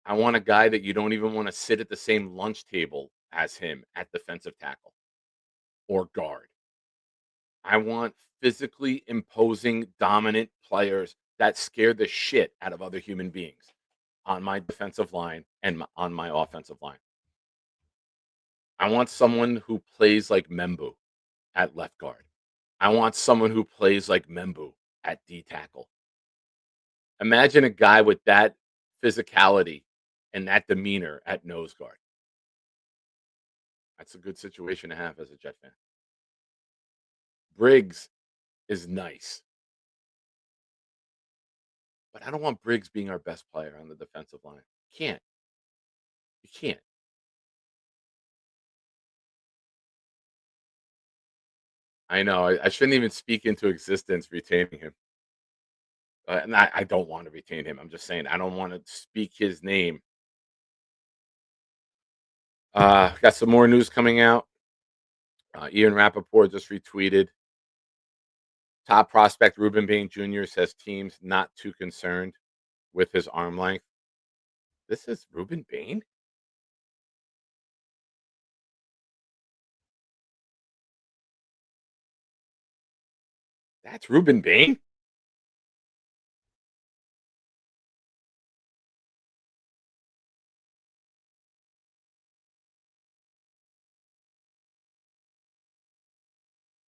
I want a guy that you don't even want to sit at the same lunch table as him at defensive tackle or guard. I want physically imposing, dominant players that scare the shit out of other human beings on my defensive line and on my offensive line. I want someone who plays like Membu at left guard. I want someone who plays like Membu at D tackle. Imagine a guy with that physicality and that demeanor at nose guard. That's a good situation to have as a Jet fan. Briggs is nice. But I don't want Briggs being our best player on the defensive line. You can't. I know. I shouldn't even speak into existence retaining him. And I don't want to retain him. I'm just saying I don't want to speak his name. Got some more news coming out. Ian Rappaport just retweeted. Top prospect Ruben Bain Jr. says teams not too concerned with his arm length. This is Ruben Bain? That's Ruben Bain?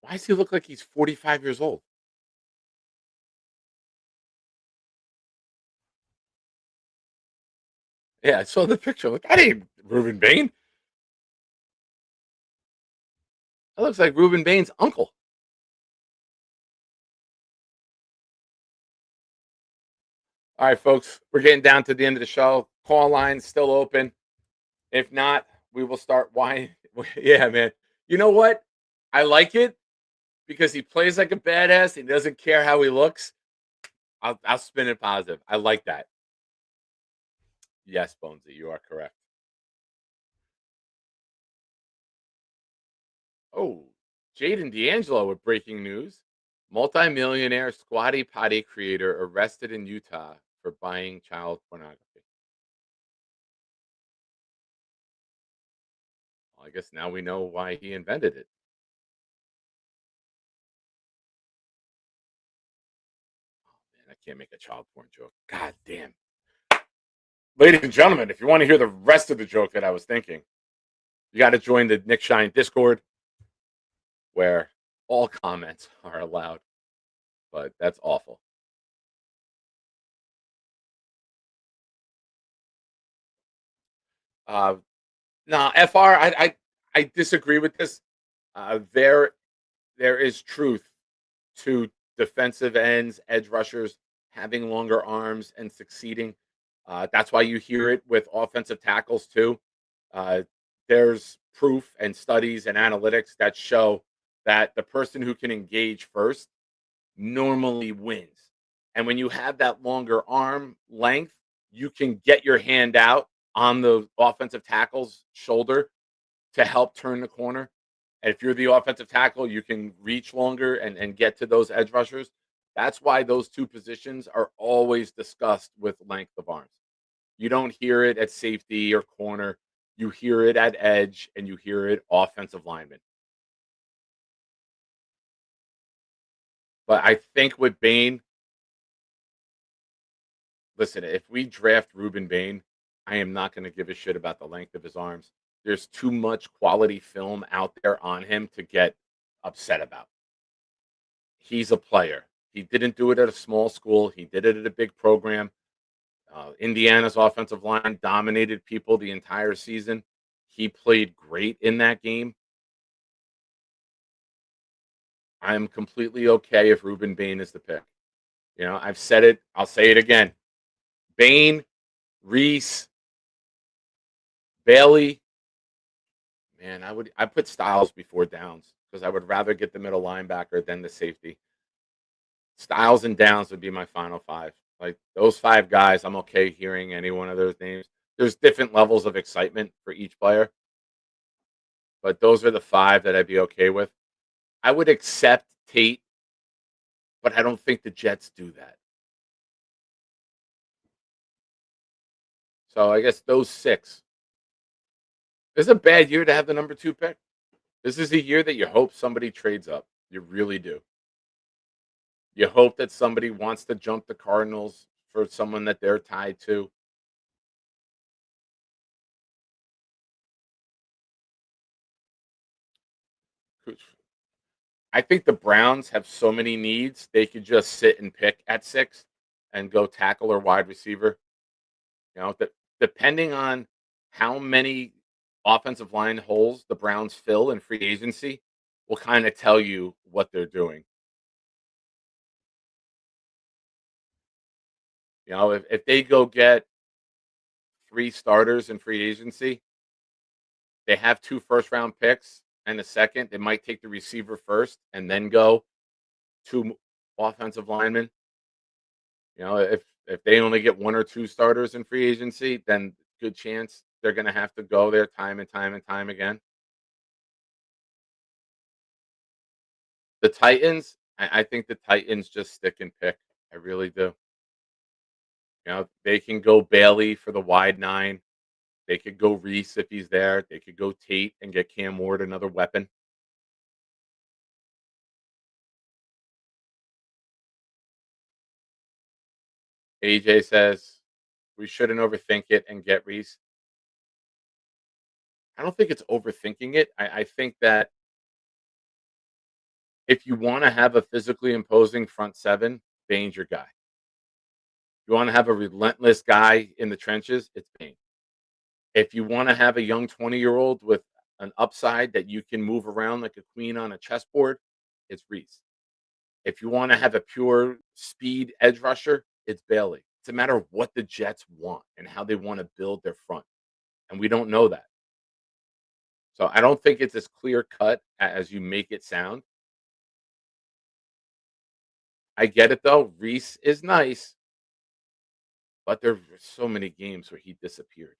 Why does he look like he's 45 years old? Yeah, I saw the picture. Look, that ain't Ruben Bain. That looks like Ruben Bain's uncle. All right, folks, we're getting down to the end of the show. Call line still open. If not, we will start whining. Yeah, man. You know what? I like it because he plays like a badass. He doesn't care how he looks. I'll spin it positive. I like that. Yes, Bonesy, you are correct. Oh, Jaden D'Angelo with breaking news. Multi-millionaire Squatty Potty creator arrested in Utah for buying child pornography. Well, I guess now we know why he invented it. Oh, man, I can't make a child porn joke. God damn. Ladies and gentlemen, if you want to hear the rest of the joke that I was thinking, you got to join the Nick Shine Discord where all comments are allowed. But that's awful. No, FR, I disagree with this. There is truth to defensive ends, edge rushers having longer arms and succeeding. That's why you hear it with offensive tackles too. Uh, there's proof and studies and analytics that show that the person who can engage first normally wins. And when you have that longer arm length, you can get your hand out on the offensive tackle's shoulder to help turn the corner. And if you're the offensive tackle, you can reach longer and get to those edge rushers. That's why those two positions are always discussed with length of arms. You don't hear it at safety or corner. You hear it at edge and you hear it offensive lineman. But I think with Bain, listen, if we draft Ruben Bain, I am not going to give a shit about the length of his arms. There's too much quality film out there on him to get upset about. He's a player. He didn't do it at a small school. He did it at a big program. Indiana's offensive line dominated people the entire season. He played great in that game. I'm completely okay if Ruben Bain is the pick. You know, I've said it. I'll say it again. Bain, Reese, Bailey. Man, I put Styles before Downs because I would rather get the middle linebacker than the safety. Styles and Downs would be my final five. Like those five guys, I'm okay hearing any one of those names. There's different levels of excitement for each player, but those are the five that I'd be okay with. I would accept Tate, but I don't think the Jets do that. So I guess those six. This is a bad year to have the number 2 pick. This is a year that you hope somebody trades up. You really do. You hope that somebody wants to jump the Cardinals for someone that they're tied to. I think the Browns have so many needs, they could just sit and pick at 6 and go tackle or wide receiver. You know, depending on how many offensive line holes the Browns fill in free agency will kind of tell you what they're doing. You know, if they go get 3 starters in free agency, they have 2 first-round picks and a second. They might take the receiver first and then go 2 offensive linemen. You know, if they only get 1 or 2 starters in free agency, then good chance they're going to have to go there time and time and time again. The Titans, I think the Titans just stick and pick. I really do. You know, they can go Bailey for the wide 9. They could go Reese if he's there. They could go Tate and get Cam Ward another weapon. AJ says we shouldn't overthink it and get Reese. I don't think it's overthinking it. I think that if you want to have a physically imposing front 7, Bain's your guy. You want to have a relentless guy in the trenches, it's Bain. If you want to have a young 20-year-old with an upside that you can move around like a queen on a chessboard, it's Reese. If you want to have a pure speed edge rusher, it's Bailey. It's a matter of what the Jets want and how they want to build their front. And we don't know that. So I don't think it's as clear cut as you make it sound. I get it though. Reese is nice, but there were so many games where he disappeared.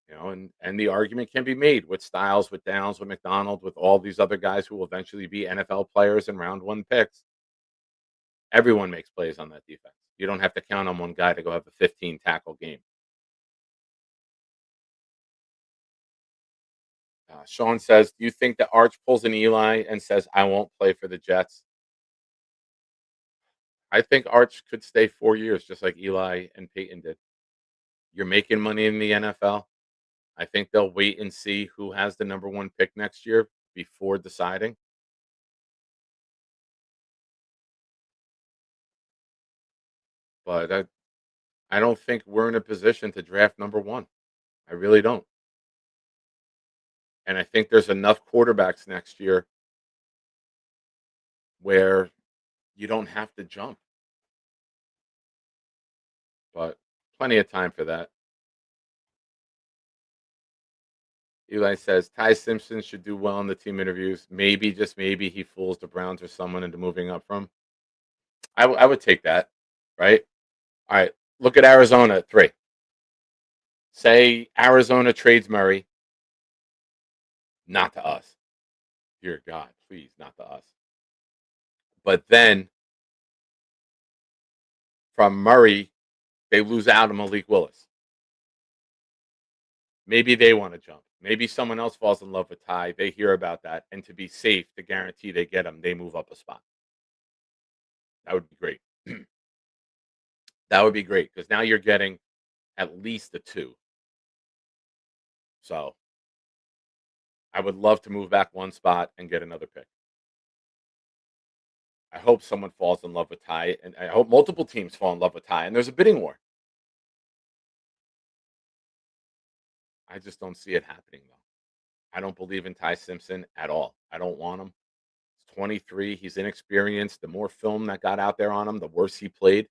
You know, and the argument can be made with Styles, with Downs, with McDonald, with all these other guys who will eventually be NFL players and round 1 picks. Everyone makes plays on that defense. You don't have to count on one guy to go have a 15 tackle game. Sean says, do you think that Arch pulls an Eli and says, I won't play for the Jets? I think Arch could stay 4 years, just like Eli and Peyton did. You're making money in the NFL. I think they'll wait and see who has the number 1 pick next year before deciding. But I don't think we're in a position to draft number 1. I really don't. And I think there's enough quarterbacks next year where you don't have to jump. But Plenty of time for that. Eli says Ty Simpson should do well in the team interviews. Maybe, just maybe, he fools the Browns or someone into moving up from. I would take that, right? All right. Look at Arizona at 3. Say Arizona trades Murray. Not to us. Dear God, please, not to us. But then from Murray, they lose out on Malik Willis. Maybe they want to jump. Maybe someone else falls in love with Ty. They hear about that. And to be safe, to guarantee they get him, they move up a spot. That would be great. That would be great because now you're getting at least a 2. So I would love to move back one spot and get another pick. I hope someone falls in love with Ty, and I hope multiple teams fall in love with Ty, and there's a bidding war. I just don't see it happening, though. I don't believe in Ty Simpson at all. I don't want him. He's 23. He's inexperienced. The more film that got out there on him, the worse he played.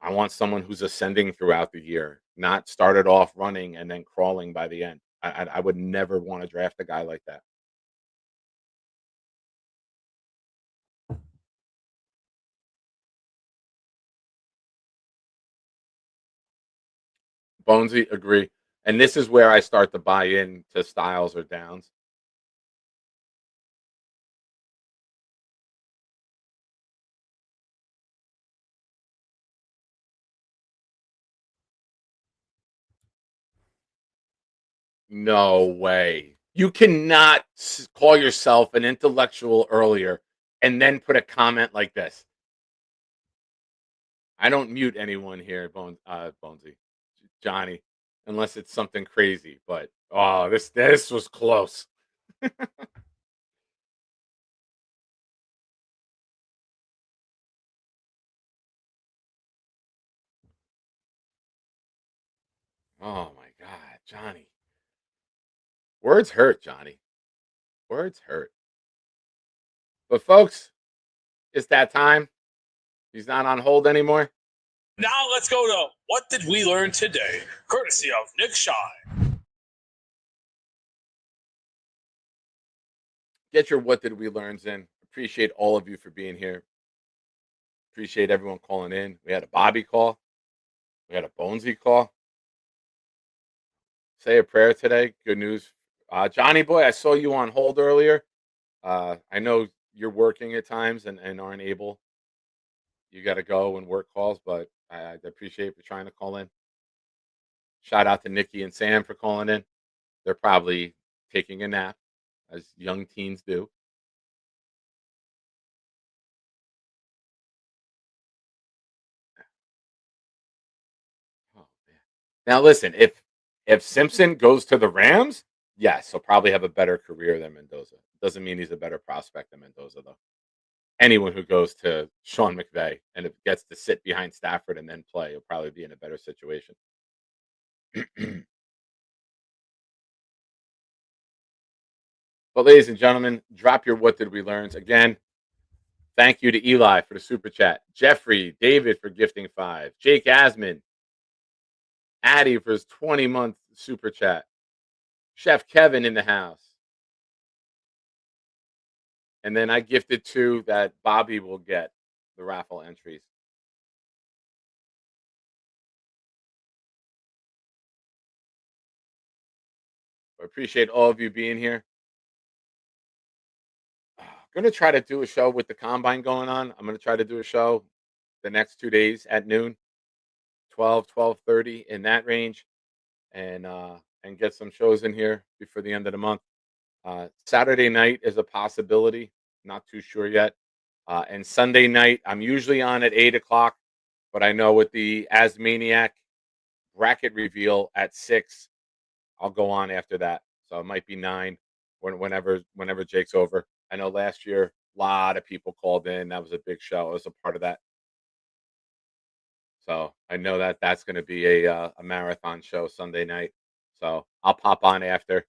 I want someone who's ascending throughout the year, not started off running and then crawling by the end. I would never want to draft a guy like that. Bonesy, agree. And this is where I start to buy in to Styles or Downs. No way. You cannot call yourself an intellectual earlier and then put a comment like this. I don't mute anyone here, Bonesy, Johnny, unless it's something crazy. But oh, this was close. Oh my God, Johnny. Words hurt, Johnny. Words hurt. But folks, it's that time. He's not on hold anymore. Now let's go to What Did We Learn Today? Courtesy of Nick Shine. Get your What Did We Learns in. Appreciate all of you for being here. Appreciate everyone calling in. We had a Bobby call. We had a Bonesy call. Say a prayer today. Good news. Johnny boy, I saw you on hold earlier. I know you're working at times and aren't able. You got to go and work calls, but I appreciate you for trying to call in. Shout out to Nikki and Sam for calling in. They're probably taking a nap, as young teens do. Oh, man. Now listen, if Simpson goes to the Rams, yes, he'll probably have a better career than Mendoza. Doesn't mean he's a better prospect than Mendoza, though. Anyone who goes to Sean McVay and gets to sit behind Stafford and then play will probably be in a better situation. But ladies and gentlemen, drop your What Did We Learns. Again, thank you to Eli for the super chat. Jeffrey, David for gifting 5. Jake Asman. Addy for his 20-month super chat. Chef Kevin in the house. And then I gifted 2 that Bobby will get the raffle entries. I appreciate all of you being here. I'm going to try to do a show with the combine going on. I'm going to try to do a show the next 2 days at noon, 12:30 in that range, and get some shows in here before the end of the month. Saturday night is a possibility. Not too sure yet. And Sunday night, I'm usually on at 8 o'clock, but I know with the Asmaniac bracket reveal at 6, I'll go on after that. So it might be 9 whenever Jake's over. I know last year a lot of people called in. That was a big show. I was a part of that. So I know that that's going to be a marathon show Sunday night. So I'll pop on after,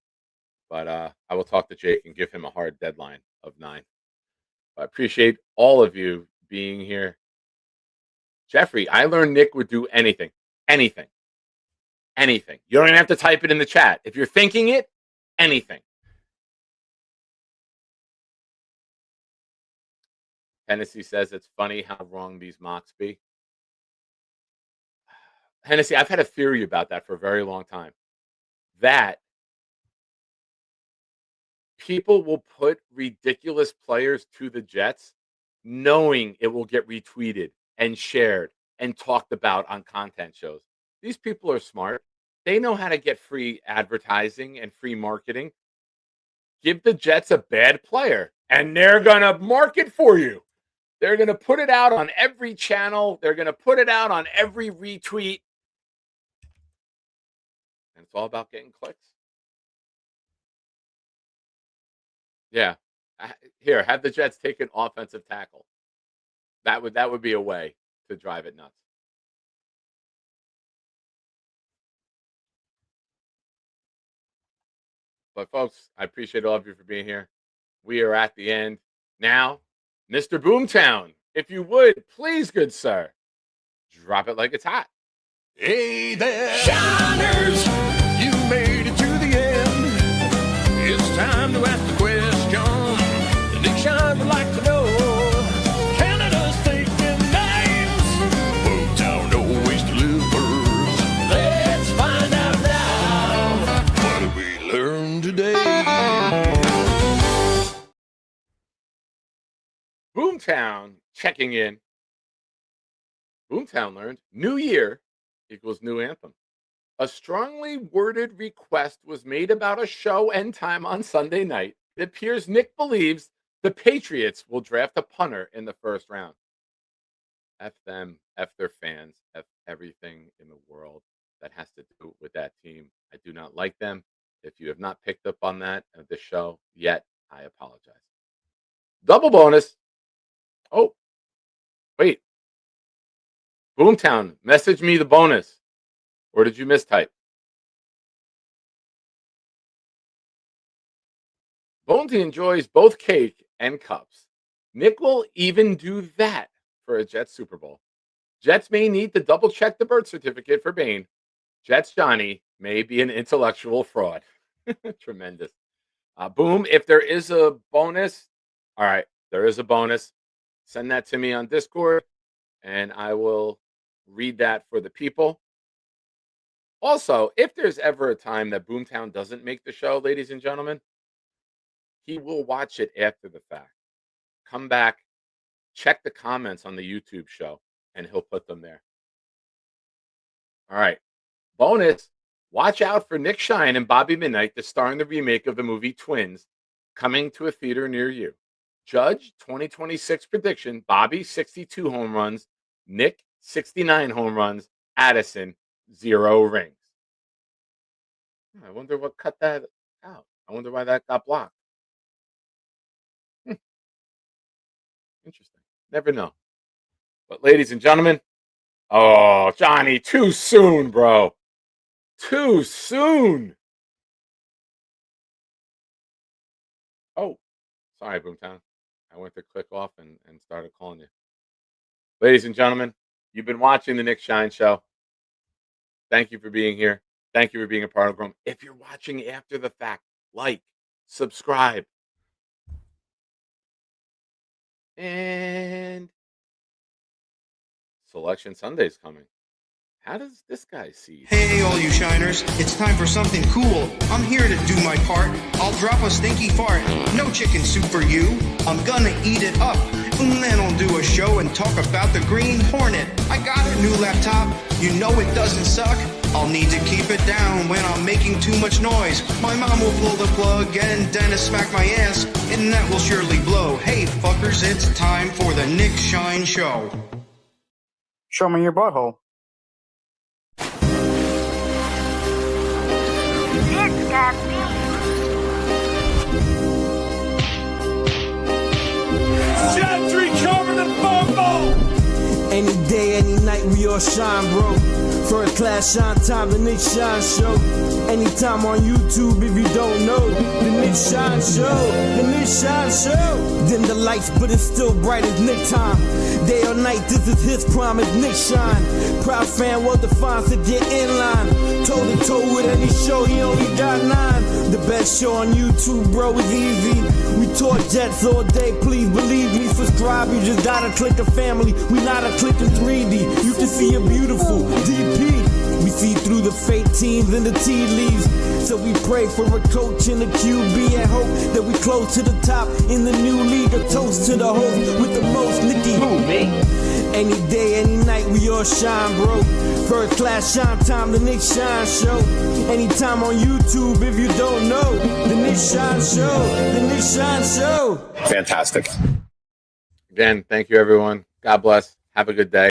but I will talk to Jake and give him a hard deadline of 9. I appreciate all of you being here. Jeffrey, I learned Nick would do anything. Anything. Anything. You don't even have to type it in the chat. If you're thinking it, anything. Hennessy says it's funny how wrong these mocks be. Hennessy, I've had a theory about that for a very long time. That people will put ridiculous players to the Jets knowing it will get retweeted and shared and talked about on content shows. These people are smart. They know how to get free advertising and free marketing. Give the Jets a bad player, and they're going to market for you. They're going to put it out on every channel. They're going to put it out on every retweet. And it's all about getting clicks. Yeah. Here, have the Jets take an offensive tackle. That would be a way to drive it nuts. But folks, I appreciate all of you for being here. We are at the end. Now, Mr. Boomtown, if you would, please, good sir, drop it like it's hot. Hey there, Shiners, you made it to the end. It's time to ask the question. The Nick Shine would like to know, Canada's taking names. Boomtown always delivers. Let's find out now. What did we learn today? Boomtown checking in. Boomtown learned new year equals new anthem. A strongly worded request was made about a show end time on Sunday night. It appears Nick believes the Patriots will draft a punter in the first round. F them, F their fans, F everything in the world that has to do with that team. I do not like them. If you have not picked up on that at the show yet, I apologize. Double bonus. Oh, wait. Boomtown, message me the bonus. Or did you mistype? Bonesy enjoys both cake and cups. Nick will even do that for a Jets Super Bowl. Jets may need to double check the birth certificate for Bane. Jets Johnny may be an intellectual fraud. Tremendous. Boom, if there is a bonus, all right, there is a bonus. Send that to me on Discord, and I will read that for the people. Also, if there's ever a time that Boomtown doesn't make the show, ladies and gentlemen, he will watch it after the fact. Come back, check the comments on the YouTube show, and he'll put them there. All right. Bonus, watch out for Nick Shine and Bobby Midnight to star in the remake of the movie Twins, coming to a theater near you. Judge 2026 prediction, Bobby 62 home runs, Nick 69 home runs, Addison 0 rings. I wonder what cut that out. I wonder why that got blocked. Interesting. Never know. But ladies and gentlemen, oh, Johnny, too soon, bro. Too soon. Oh, sorry, Boomtown. I went to click off and started calling you. Ladies and gentlemen, you've been watching the Nick Shine Show. Thank you for being here. Thank you for being a part of the program. If you're watching after the fact, like, subscribe. And Selection Sunday's coming. How does this guy see? Hey, all you shiners, it's time for something cool. I'm here to do my part. I'll drop a stinky fart. No chicken soup for you. I'm gonna eat it up. And then I'll do a show and talk about the Green Hornet. I got a new laptop. You know it doesn't suck. I'll need to keep it down when I'm making too much noise. My mom will pull the plug and Dennis smack my ass, and that will surely blow. Hey, fuckers, it's time for the Nick Shine Show. Show me your butthole. This got me. Gentry covered in football. Any day, any night, we all shine, bro. First class shine time, the Nick Shine Show. Anytime on YouTube, if you don't know, the Nick Shine Show, the Nick Shine Show. Dim the lights, but it's still bright as Nick time. Day or night, this is his prime, it's Nick Shine. Proud fan, well defined, so get in line. Toe to toe with any show, he only got 9. The best show on YouTube, bro, is easy. We talk jets all day, please believe me. Subscribe, you just gotta click a family. We not a click in 3D. You can see a beautiful DP. We see through the fake teams and the tea leaves. So we pray for a coach and a QB and hope that we close to the top in the new league. A toast to the host with the most, Nicky. Who, me? Any day, any night, we all shine, bro. First class shine time, the Nick Shine Show. Anytime on YouTube, if you don't know, the Nick Shine Show, the Nick Shine Show. Fantastic. Again, thank you, everyone. God bless. Have a good day.